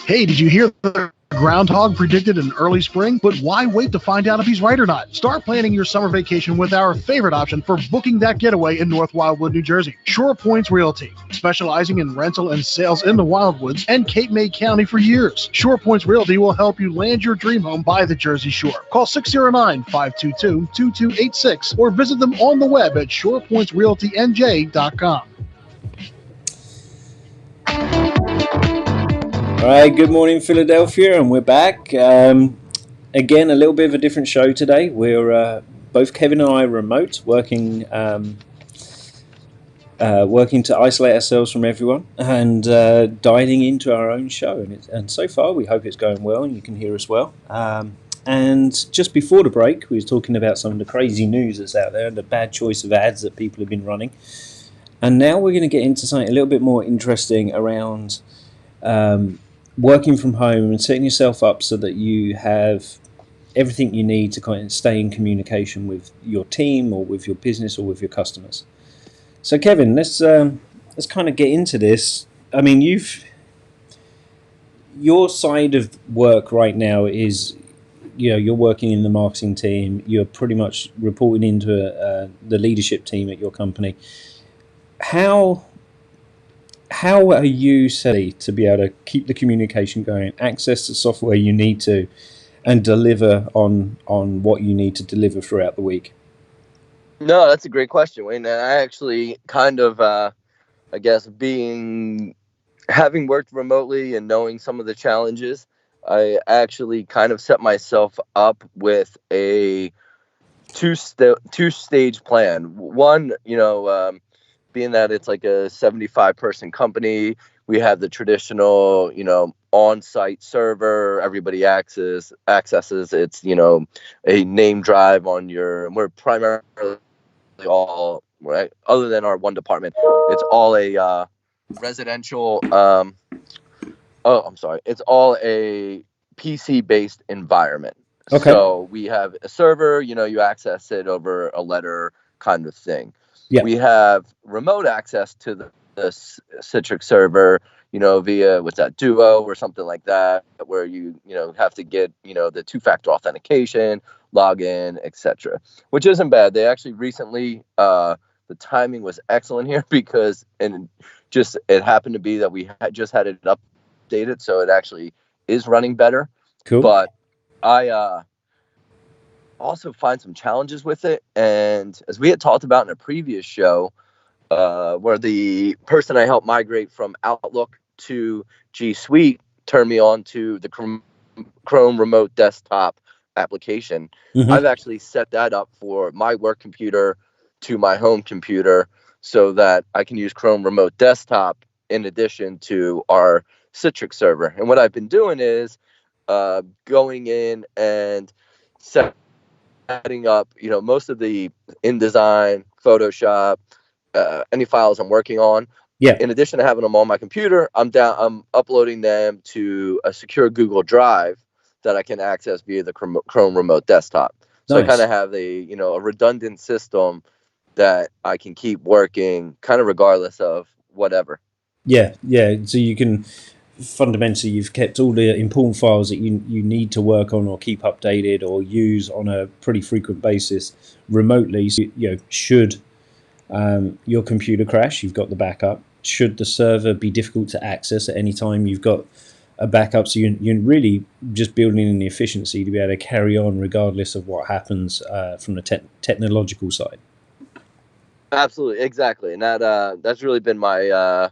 Hey, did you hear the groundhog predicted an early spring? But why wait to find out if he's right or not? Start planning your summer vacation with our favorite option for booking that getaway in North Wildwood, New Jersey. Shore Points Realty, specializing in rental and sales in the Wildwoods and Cape May County for years. Shore Points Realty will help you land your dream home by the Jersey Shore. Call 609-522-2286 or visit them on the web at shorepointsrealtynj.com. All right, good morning, Philadelphia, and we're back. Again, a little bit of a different show today. We're both Kevin and I remote, working to isolate ourselves from everyone and diving into our own show. And so far, we hope it's going well and you can hear us well. And just before the break, we were talking about some of the crazy news that's out there and the bad choice of ads that people have been running. And now we're going to get into something a little bit more interesting around working from home and setting yourself up so that you have everything you need to kind of stay in communication with your team or with your business or with your customers. So, Kevin, let's kind of get into this. I mean, your side of work right now is, you're working in the marketing team. You're pretty much reporting into the leadership team at your company. How are you set to be able to keep the communication going, access the software you need to, and deliver on what you need to deliver throughout the week? No, that's a great question, Wayne. And I actually kind of, having worked remotely and knowing some of the challenges, I actually kind of set myself up with a two-stage plan. One, being that it's like a 75-person company, we have the traditional, on-site server. Everybody accesses. It's, a name drive on we're primarily all, right, other than our one department, it's all a residential. It's all a PC-based environment. Okay. So we have a server, you access it over a letter kind of thing. Yeah. We have remote access to the Citrix server, via Duo or something like that, where you have to get, the two-factor authentication, login, etc., which isn't bad. They actually recently, the timing was excellent here because, it happened to be that we just had it updated, so it actually is running better. Cool. But I also find some challenges with it, and as we had talked about in a previous show, where the person I helped migrate from Outlook to G Suite turned me on to the Chrome Remote Desktop application. Mm-hmm. I've actually set that up for my work computer to my home computer so that I can use Chrome Remote Desktop in addition to our Citrix server. And what I've been doing is going in and setting up, most of the InDesign, Photoshop, any files I'm working on. Yeah. In addition to having them on my computer, I'm uploading them to a secure Google Drive that I can access via the Chrome Remote Desktop. So Nice. I kind of have a redundant system that I can keep working kind of regardless of whatever. Yeah. So you can fundamentally, you've kept all the important files that you need to work on or keep updated or use on a pretty frequent basis remotely. So, should your computer crash, you've got the backup. Should the server be difficult to access at any time, you've got a backup. So you're really just building in the efficiency to be able to carry on regardless of what happens from the technological side. Absolutely, exactly, and that's really been my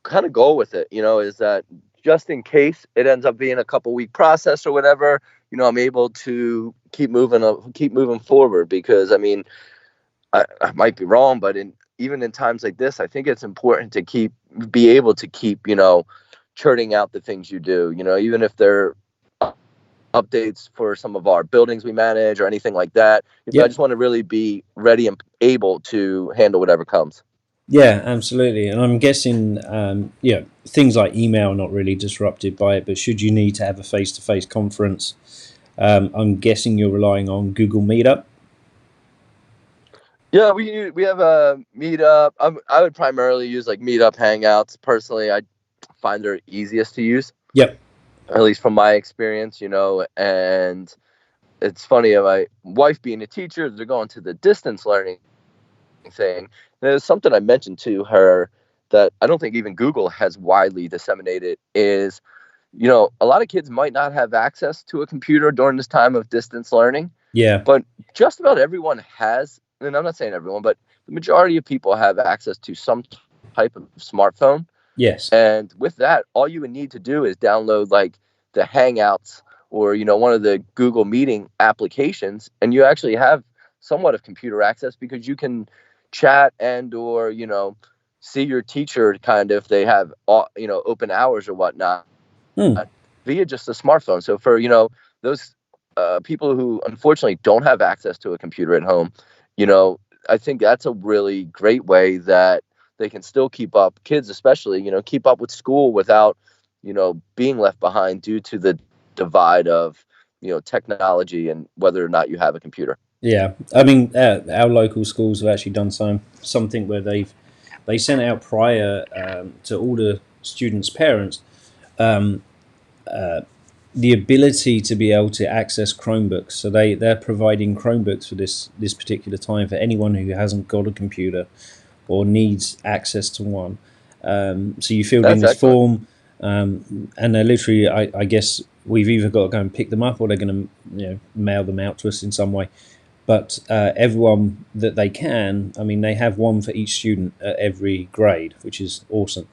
kind of goal with it. Is that just in case it ends up being a couple-week process or whatever, I'm able to keep moving forward. Because I might be wrong, but even in times like this, I think it's important to be able to keep churning out the things you do. Even if they're updates for some of our buildings we manage or anything like that. Yep. I just want to really be ready and able to handle whatever comes. Yeah, absolutely. And I'm guessing, things like email are not really disrupted by it, but should you need to have a face-to-face conference, I'm guessing you're relying on Google Meetup. Yeah, we have a Meetup. I would primarily use like Meetup Hangouts. Personally, I find they're easiest to use. Yep. At least from my experience, and it's funny, my wife being a teacher, they're going to the distance learning thing. And there's something I mentioned to her that I don't think even Google has widely disseminated is, a lot of kids might not have access to a computer during this time of distance learning. Yeah. But just about everyone has, and I'm not saying everyone, but the majority of people have access to some type of smartphone. Yes. And with that, all you would need to do is download like the Hangouts or, one of the Google Meeting applications, and you actually have somewhat of computer access because you can chat and or, see your teacher kind of if they have, open hours or whatnot via just a smartphone. So for, those people who unfortunately don't have access to a computer at home, I think that's a really great way that they can still keep up, kids especially, keep up with school without, being left behind due to the divide of, technology and whether or not you have a computer. Yeah, I mean, our local schools have actually done something where they sent out prior to all the students' parents the ability to be able to access Chromebooks. So they're providing Chromebooks for this particular time for anyone who hasn't got a computer or needs access to one. So you filled in this form, and they're literally, I guess we've either got to go and pick them up or they're going to mail them out to us in some way. But everyone that they can, I mean, they have one for each student at every grade, which is awesome.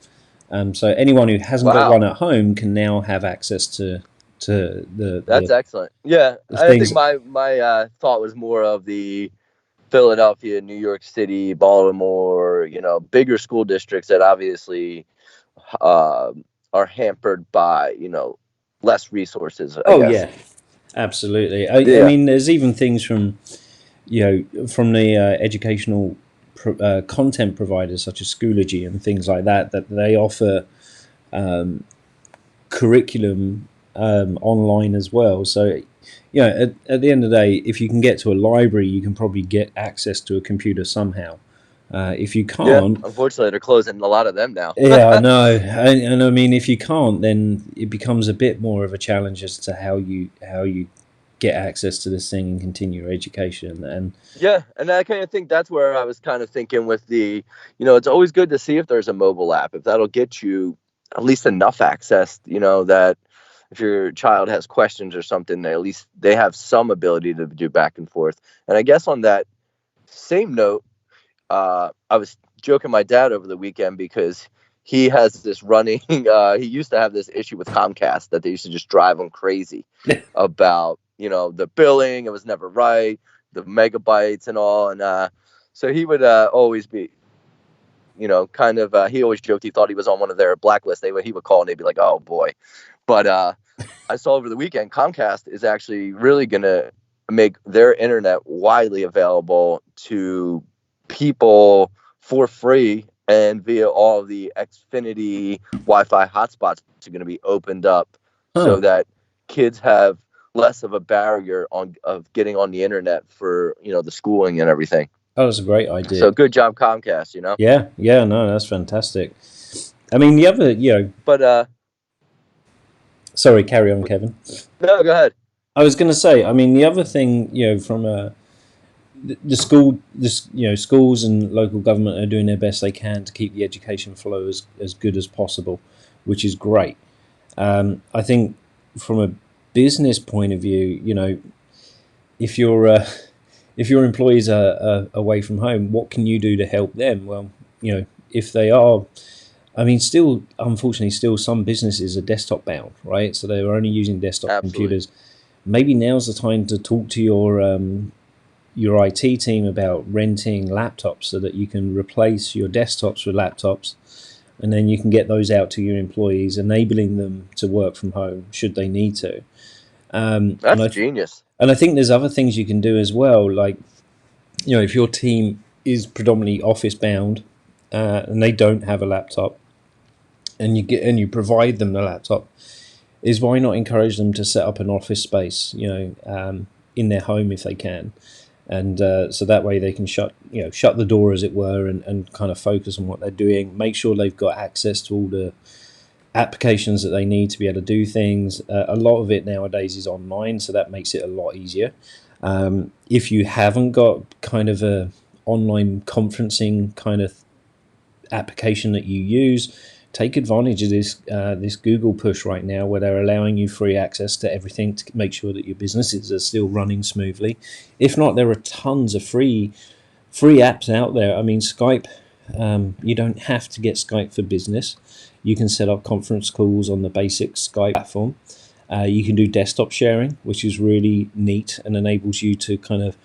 So anyone who hasn't got one at home can now have access to to That's excellent. Yeah, the I things. think my thought was more of the Philadelphia, New York City, Baltimore, bigger school districts that obviously are hampered by, less resources, I Oh guess. yeah, absolutely. I Yeah. mean, there's even things from from the educational content providers such as Schoology and things like that they offer curriculum online as well. So, at the end of the day, if you can get to a library, you can probably get access to a computer somehow. If you can't, unfortunately, they're closing a lot of them now. yeah, I know, and I mean, if you can't, then it becomes a bit more of a challenge as to how you get access to this thing and continue your education. And yeah, and I kind of think that's where I was kind of thinking with the, it's always good to see if there's a mobile app, if that'll get you at least enough access, that if your child has questions or something, at least they have some ability to do back and forth. And I guess on that same note, I was joking my dad over the weekend because he has this running, he used to have this issue with Comcast that they used to just drive him crazy about, the billing. It was never right, the megabytes and all. And so he would always be, kind of, he always joked he thought he was on one of their blacklists. He would call and they'd be like, oh boy. But I saw over the weekend, Comcast is actually really going to make their internet widely available to people for free, and via all of the Xfinity Wi-Fi hotspots are going to be opened up so that kids have less of a barrier of getting on the internet for, the schooling and everything. that was a great idea. So good job, Comcast, Yeah, no, that's fantastic. I mean, the other, But sorry, carry on, Kevin. No, go ahead. I was going to say, I mean, the other thing, from the schools and local government are doing their best they can to keep the education flow as good as possible, which is great. I think from a business point of view, if your employees are away from home, what can you do to help them? Well, if they are, I mean, unfortunately, some businesses are desktop bound, right? So they're only using desktop computers. Maybe now's the time to talk to your IT team about renting laptops so that you can replace your desktops with laptops, and then you can get those out to your employees, enabling them to work from home should they need to. That's genius. And I think there's other things you can do as well, like, if your team is predominantly office bound and they don't have a laptop, and you provide them the laptop, is why not encourage them to set up an office space, in their home if they can, and so that way they can shut the door, as it were, and kind of focus on what they're doing. Make sure they've got access to all the applications that they need to be able to do things. A lot of it nowadays is online, so that makes it a lot easier. If you haven't got kind of a online conferencing kind of application that you use, take advantage of this Google push right now, where they're allowing you free access to everything to make sure that your businesses are still running smoothly. If not, there are tons of free apps out there. I mean, Skype, you don't have to get Skype for business. You can set up conference calls on the basic Skype platform. You can do desktop sharing, which is really neat and enables you to kind of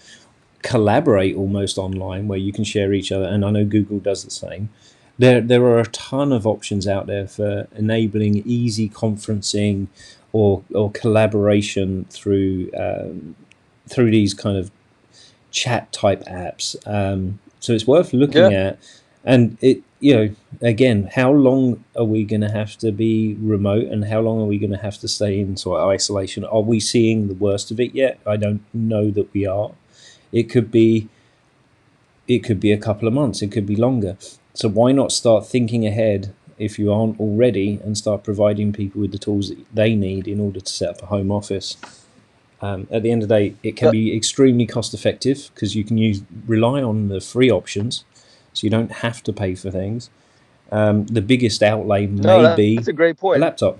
collaborate almost online, where you can share each other. And I know Google does the same. There are a ton of options out there for enabling easy conferencing or collaboration through these kind of chat type apps. So it's worth looking at. And it, again, how long are we going to have to be remote, and how long are we going to have to stay in sort of isolation? Are we seeing the worst of it yet? I don't know that we are. It could be a couple of months. It could be longer. So why not start thinking ahead, if you aren't already, and start providing people with the tools that they need in order to set up a home office? At the end of the day, it can be extremely cost effective because you can rely on the free options, so you don't have to pay for things. The biggest outlay may be that's a great point. a laptop.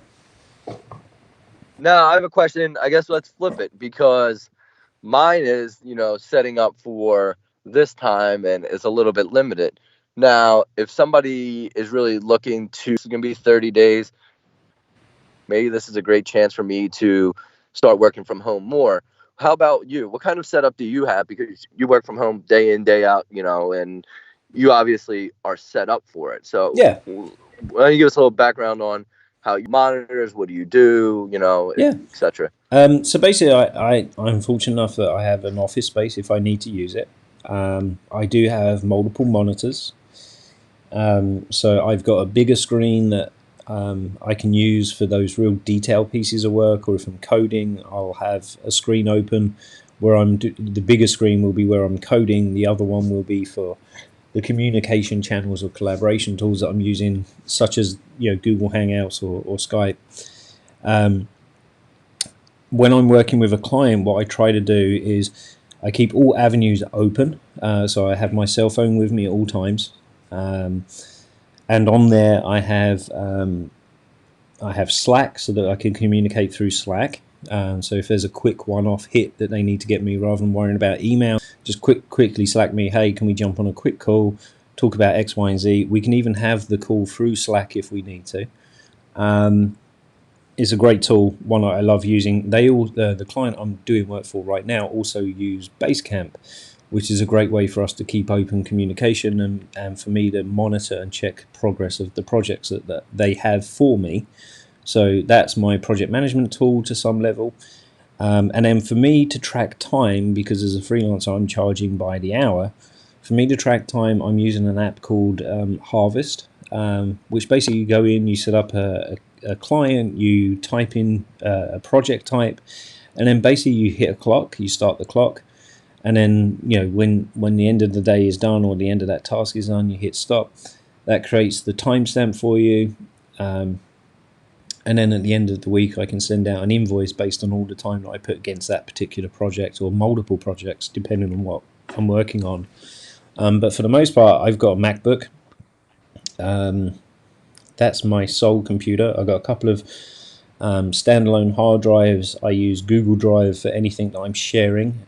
Now, I have a question. I guess let's flip it, because mine is, setting up for this time and is a little bit limited. Now, if somebody is really looking to, it's going to be 30 days, maybe this is a great chance for me to start working from home more. How about you? What kind of setup do you have? Because you work from home day in, day out, and you obviously are set up for it. So Yeah. why don't you give us a little background on how you monitors, what do you do, Yeah. etc. So basically, I'm fortunate enough that I have an office space if I need to use it. I do have multiple monitors. So I've got a bigger screen that I can use for those real detailed pieces of work, or if I'm coding, I'll have a screen open where the bigger screen will be where I'm coding. The other one will be for the communication channels or collaboration tools that I'm using, such as Google Hangouts or Skype. When I'm working with a client, what I try to do is I keep all avenues open. So I have my cell phone with me at all times. And on there, I have Slack so that I can communicate through Slack. So if there's a quick one-off hit that they need to get me, rather than worrying about email, just quickly Slack me. Hey, can we jump on a quick call, talk about X, Y, and Z? We can even have the call through Slack if we need to. It's a great tool, one I love using. The client I'm doing work for right now also use Basecamp, which is a great way for us to keep open communication and for me to monitor and check progress of the projects that they have for me. So that's my project management tool to some level. And then for me to track time, because as a freelancer I'm charging by the hour, for me to track time I'm using an app called Harvest, which basically you go in, you set up a client, you type in a project type, and then basically you hit a clock, you start the clock. And then, when the end of the day is done or the end of that task is done, you hit stop. That creates the timestamp for you. And then at the end of the week, I can send out an invoice based on all the time that I put against that particular project or multiple projects, depending on what I'm working on. But for the most part, I've got a MacBook. That's my sole computer. I've got a couple of standalone hard drives. I use Google Drive for anything that I'm sharing.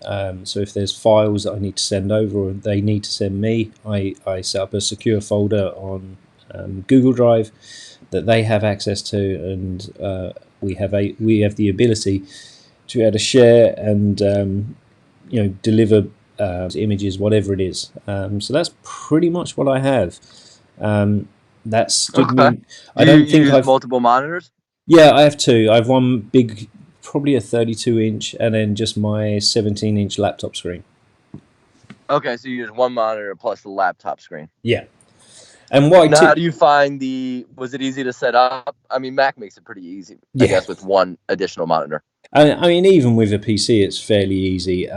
So if there's files that I need to send over or they need to send me, I set up a secure folder on Google Drive that they have access to, and we have the ability to be able to share and deliver images, whatever it is. So that's pretty much what I have. That stood me. I don't think use I've multiple monitors. Yeah, I have two. I have one big, probably a 32-inch, and then just my 17-inch laptop screen. Okay, so you use one monitor plus the laptop screen. Yeah. And what how do you find was it easy to set up? I mean, Mac makes it pretty easy, I guess, with one additional monitor. I mean, even with a PC, it's fairly easy.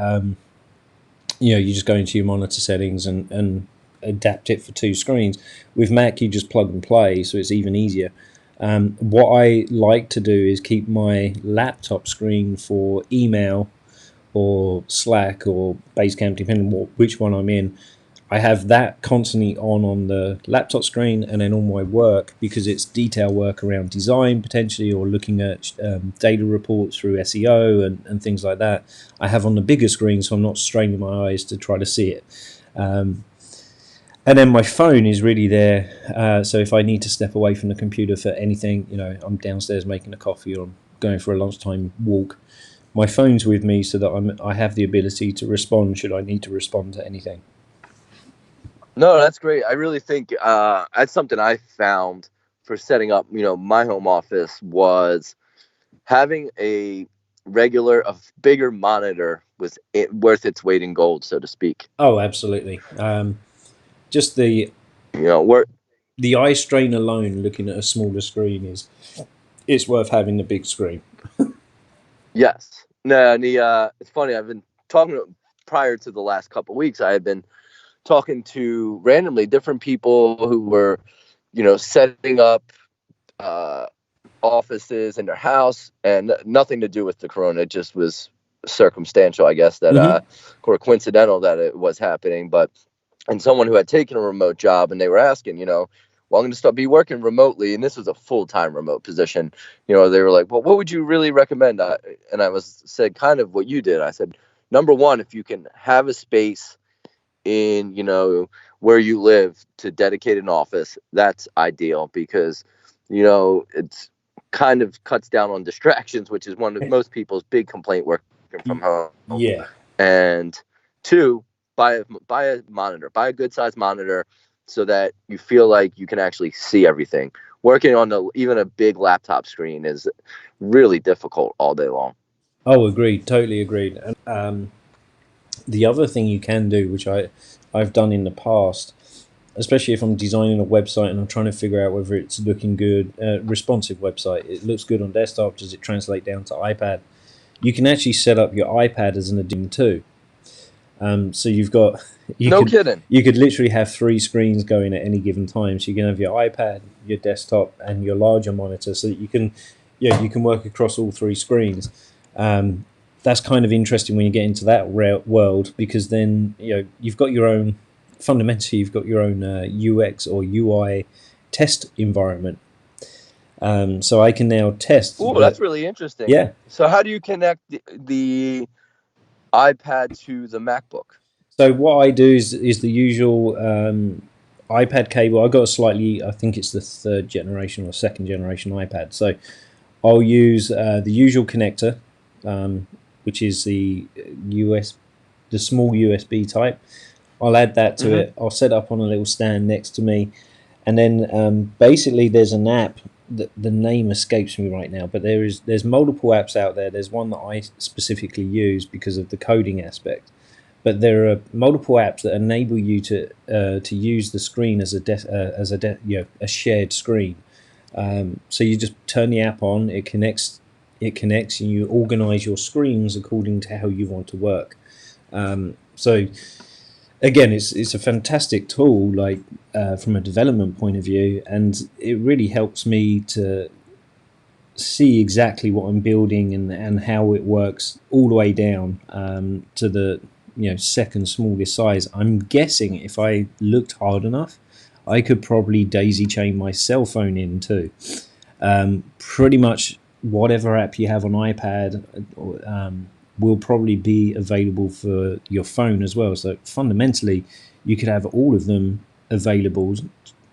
You just go into your monitor settings and adapt it for two screens. With Mac, you just plug and play, so it's even easier. What I like to do is keep my laptop screen for email or Slack or Basecamp, depending on which one I'm in. I have that constantly on the laptop screen, and then on my work, because it's detail work around design potentially, or looking at data reports through SEO and things like that, I have on the bigger screen, so I'm not straining my eyes to try to see it. And then my phone is really there. So if I need to step away from the computer for anything, I'm downstairs making a coffee or I'm going for a lunchtime walk, my phone's with me so that I have the ability to respond should I need to respond to anything. No, that's great. I really think that's something I found for setting up, my home office was having a bigger monitor was worth its weight in gold, so to speak. Oh, absolutely. Just the eye strain alone, looking at a smaller screen it's worth having the big screen. Yes. No, and it's funny. I've been talking prior to the last couple of weeks. I had been talking to randomly different people who were, setting up offices in their house, and nothing to do with the corona. It just was circumstantial, I guess, that or coincidental that it was happening. And someone who had taken a remote job, and they were asking, well, I'm going to be working remotely, and this was a full-time remote position. They were like, well, what would you really recommend? And I said kind of what you did. I said, number one, if you can have a space in, where you live to dedicate an office, that's ideal, because, it's kind of cuts down on distractions, which is one of most people's big complaint working from home. Yeah. And 2, buy a monitor, buy a good sized monitor so that you feel like you can actually see everything. Working on even a big laptop screen is really difficult all day long. Oh, agreed. Totally agreed. And the other thing you can do, which I've done in the past, especially if I'm designing a website and I'm trying to figure out whether it's looking good, responsive website, it looks good on desktop, does it translate down to iPad? You can actually set up your iPad as an addition too. So you've got kidding. You could literally have 3 screens going at any given time. So you can have your iPad, your desktop, and your larger monitor, so that you can work across all 3 screens. That's kind of interesting when you get into that world, because then you've got your own. Fundamentally, you've got your own UX or UI test environment. So I can now test. Oh, that's really interesting. Yeah. So how do you connect the iPad to the MacBook? So what I do is the usual iPad cable. I got I think it's the 3rd generation or 2nd generation iPad. So I'll use the usual connector, which is the small USB type. I'll add that to it. I'll set up on a little stand next to me, and then basically there's an app. The name escapes me right now, but there's multiple apps out there. There's one that I specifically use because of the coding aspect, but there are multiple apps that enable you to use the screen as a shared screen. So you just turn the app on, it connects, and you organize your screens according to how you want to work. So again, it's a fantastic tool, like from a development point of view, and it really helps me to see exactly what I'm building and how it works all the way down to the 2nd smallest size. I'm guessing if I looked hard enough, I could probably daisy chain my cell phone in too. Pretty much whatever app you have on iPad will probably be available for your phone as well. So fundamentally, you could have all of them available,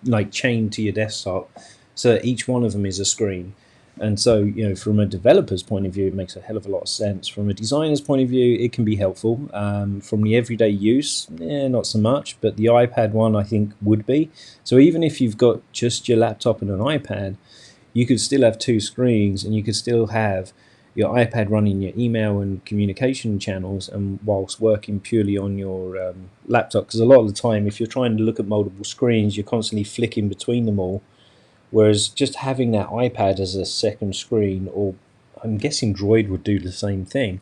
like chained to your desktop, so that each one of them is a screen. And so, from a developer's point of view, it makes a hell of a lot of sense. From a designer's point of view, it can be helpful. From the everyday use, not so much, but the iPad one, I think, would be. So even if you've got just your laptop and an iPad, you could still have 2 screens, and you could still have your iPad running your email and communication channels, and whilst working purely on your laptop. Because a lot of the time, if you're trying to look at multiple screens, you're constantly flicking between them all. Whereas just having that iPad as a 2nd screen, or I'm guessing Droid would do the same thing,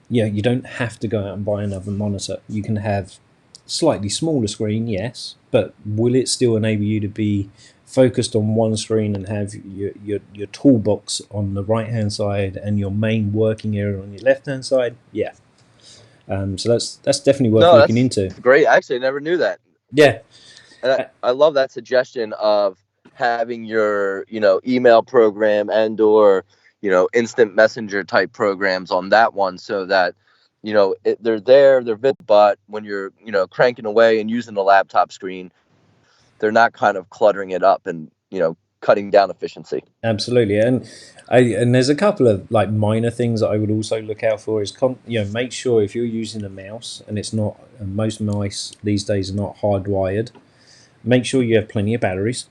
you don't have to go out and buy another monitor. You can have slightly smaller screen, yes, but will it still enable you to be focused on one screen and have your toolbox on the right hand side and your main working area on your left hand side? Yeah. So that's definitely worth looking into. Great. Actually, I never knew that. Yeah. And I love that suggestion of having your email program and or instant messenger type programs on that one, so that they're visible, but when you're cranking away and using the laptop screen, they're not kind of cluttering it up and cutting down efficiency. Absolutely. And there's a couple of like minor things that I would also look out for is make sure if you're using a mouse, and it's not, most mice these days are not hardwired, make sure you have plenty of batteries.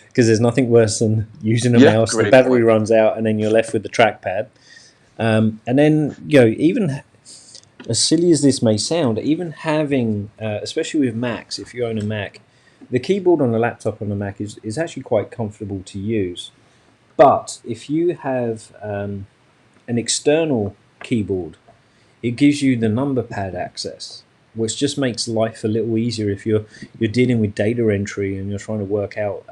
Because there's nothing worse than using a mouse, the battery runs out, and then you're left with the trackpad. And then, even as silly as this may sound, even having, especially with Macs, if you own a Mac, the keyboard on a laptop on a Mac is actually quite comfortable to use. But if you have an external keyboard, it gives you the number pad access, which just makes life a little easier if you're dealing with data entry and you're trying to work out,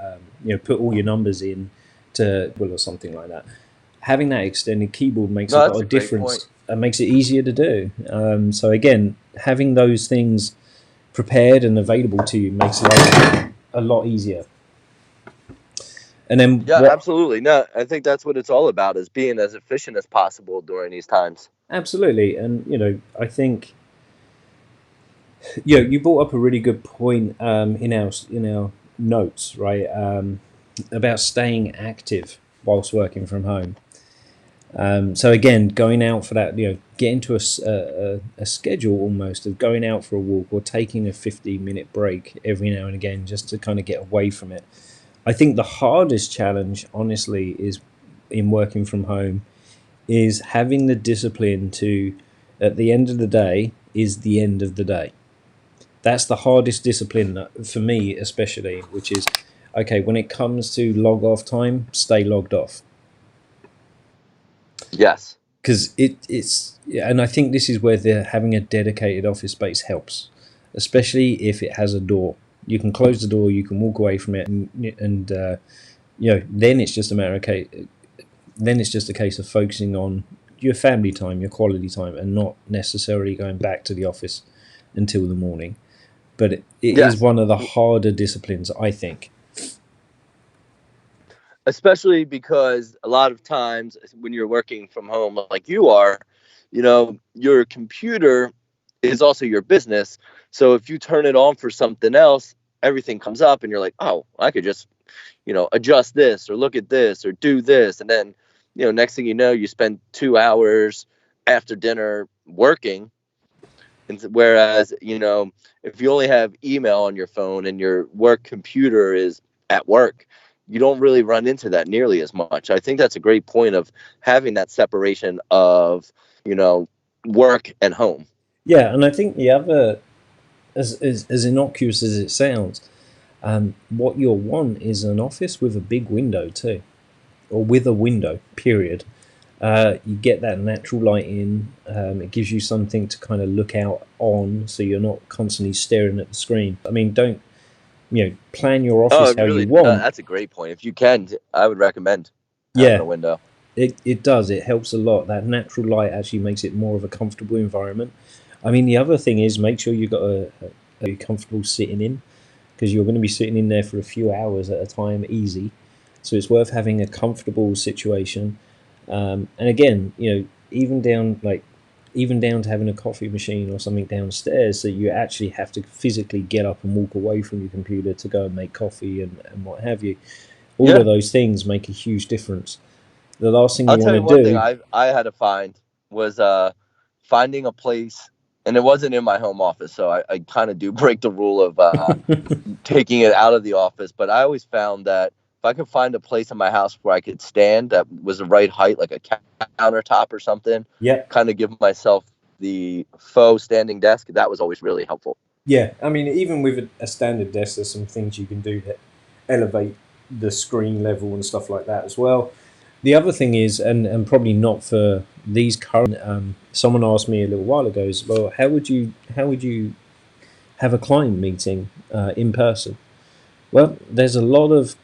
put all your numbers in or something like that. Having that extended keyboard makes a lot of difference and makes it easier to do. So again, having those things prepared and available to you makes life a lot easier. And then absolutely. No, I think that's what it's all about, is being as efficient as possible during these times. Absolutely. And I think you brought up a really good point in our notes, right? about staying active whilst working from home. So again, going out for that, get into a schedule almost of going out for a walk or taking a 15-minute break every now and again just to kind of get away from it. I think the hardest challenge, honestly, is in working from home is having the discipline to, at the end of the day, is the end of the day. That's the hardest discipline for me, especially, which is, okay, when it comes to log off time, stay logged off. Yes. Because it's, and I think this is where having a dedicated office space helps, especially if it has a door. You can close the door, you can walk away from it, and then it's just a matter of then it's just a case of focusing on your family time, your quality time, and not necessarily going back to the office until the morning. But it Yes. is one of the harder disciplines, I think. Especially because a lot of times when you're working from home like you are, your computer is also your business. So if you turn it on for something else, everything comes up and you're like, oh, I could just, adjust this or look at this or do this. And then, next thing you know, you spend 2 hours after dinner working. And whereas, if you only have email on your phone and your work computer is at work, you don't really run into that nearly as much. I think that's a great point of having that separation of, work and home. Yeah, and I think the other, as innocuous as it sounds, what you'll want is an office with a big window too, or with a window, period. You get that natural light in. It gives you something to kind of look out on, so you're not constantly staring at the screen. I mean, don't plan your office how you want. That's a great point. If you can, I would recommend having a window. It does. It helps a lot. That natural light actually makes it more of a comfortable environment. I mean, the other thing is make sure you've got a comfortable sitting in, because you're going to be sitting in there for a few hours at a time, easy. So it's worth having a comfortable situation. And again, even down to having a coffee machine or something downstairs, so you actually have to physically get up and walk away from your computer to go and make coffee and what have you. All of those things make a huge difference. The last thing you want to do... I'll tell you one thing I had to find was finding a place, and it wasn't in my home office, so I kind of do break the rule of taking it out of the office, but I always found that if I could find a place in my house where I could stand that was the right height, like a countertop or something, kind of give myself the faux standing desk, that was always really helpful. Yeah, I mean, even with a standard desk, there's some things you can do that elevate the screen level and stuff like that as well. The other thing is, and probably not for these current, someone asked me a little while ago, is, well, how would you have a client meeting in person? Well, there's a lot of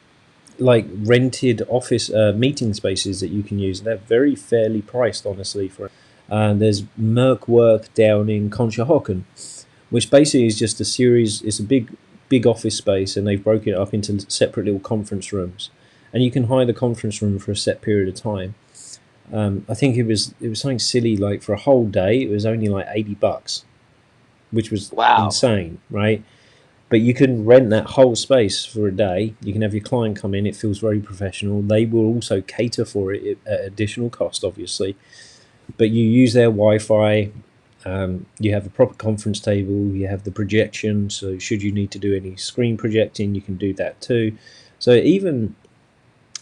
rented office meeting spaces that you can use. They're very fairly priced, honestly. There's Merck Work down in Conshohocken, which basically is just a series. It's a big office space, and they've broken it up into separate little conference rooms, and you can hire the conference room for a set period of time. I think it was something silly, like for a whole day it was only like $80, which was insane, right? But you can rent that whole space for a day. You can have your client come in. It feels very professional. They will also cater for it at additional cost, obviously. But you use their Wi-Fi. You have a proper conference table. You have the projection. So should you need to do any screen projecting, you can do that too. So even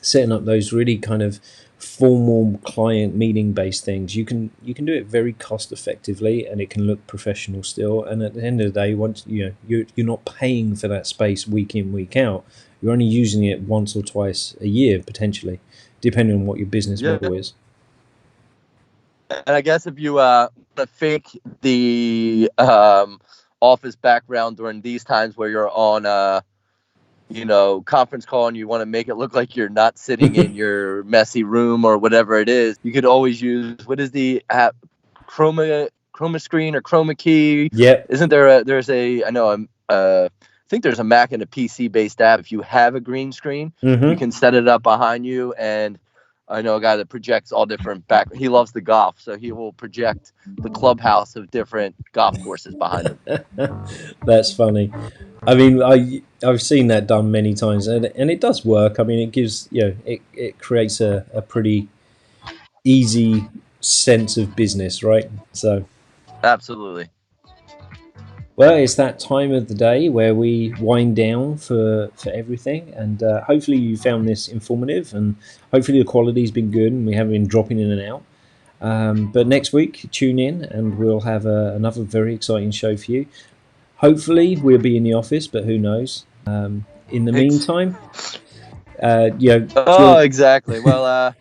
setting up those really kind of formal client meeting based things, you can do it very cost effectively, and it can look professional still. And at the end of the day, once you're not paying for that space week in, week out. You're only using it once or twice a year potentially, depending on what your business model is. And I guess if you want to fake the office background during these times where you're on conference call, and you want to make it look like you're not sitting in your messy room or whatever it is, you could always use, what is the app, Chroma Screen or Chroma Key? Yeah. Isn't there I think there's a Mac and a PC based app. If you have a green screen, you can set it up behind you, and I know a guy that projects all different he loves the golf, so he will project the clubhouse of different golf courses behind him. That's funny. I mean, I've seen that done many times, and it does work. I mean, it gives it creates a pretty easy sense of business, right? So Absolutely. well, it's that time of the day where we wind down for everything, and hopefully you found this informative, and hopefully the quality's been good, and we haven't been dropping in and out. But next week, tune in, and we'll have another very exciting show for you. Hopefully, we'll be in the office, but who knows? In the meantime, exactly. Well,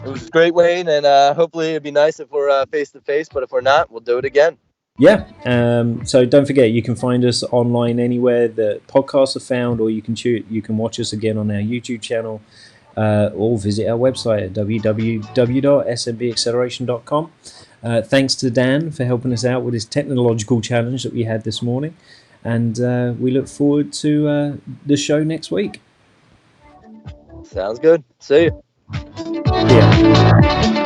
it was great, Wayne, and hopefully it'd be nice if we're face to face. But if we're not, we'll do it again. Yeah. So don't forget, you can find us online anywhere that podcasts are found, or you can watch us again on our YouTube channel, or visit our website at www.smbacceleration.com. Thanks to Dan for helping us out with this technological challenge that we had this morning, and we look forward to the show next week. Sounds good. See you. Yeah.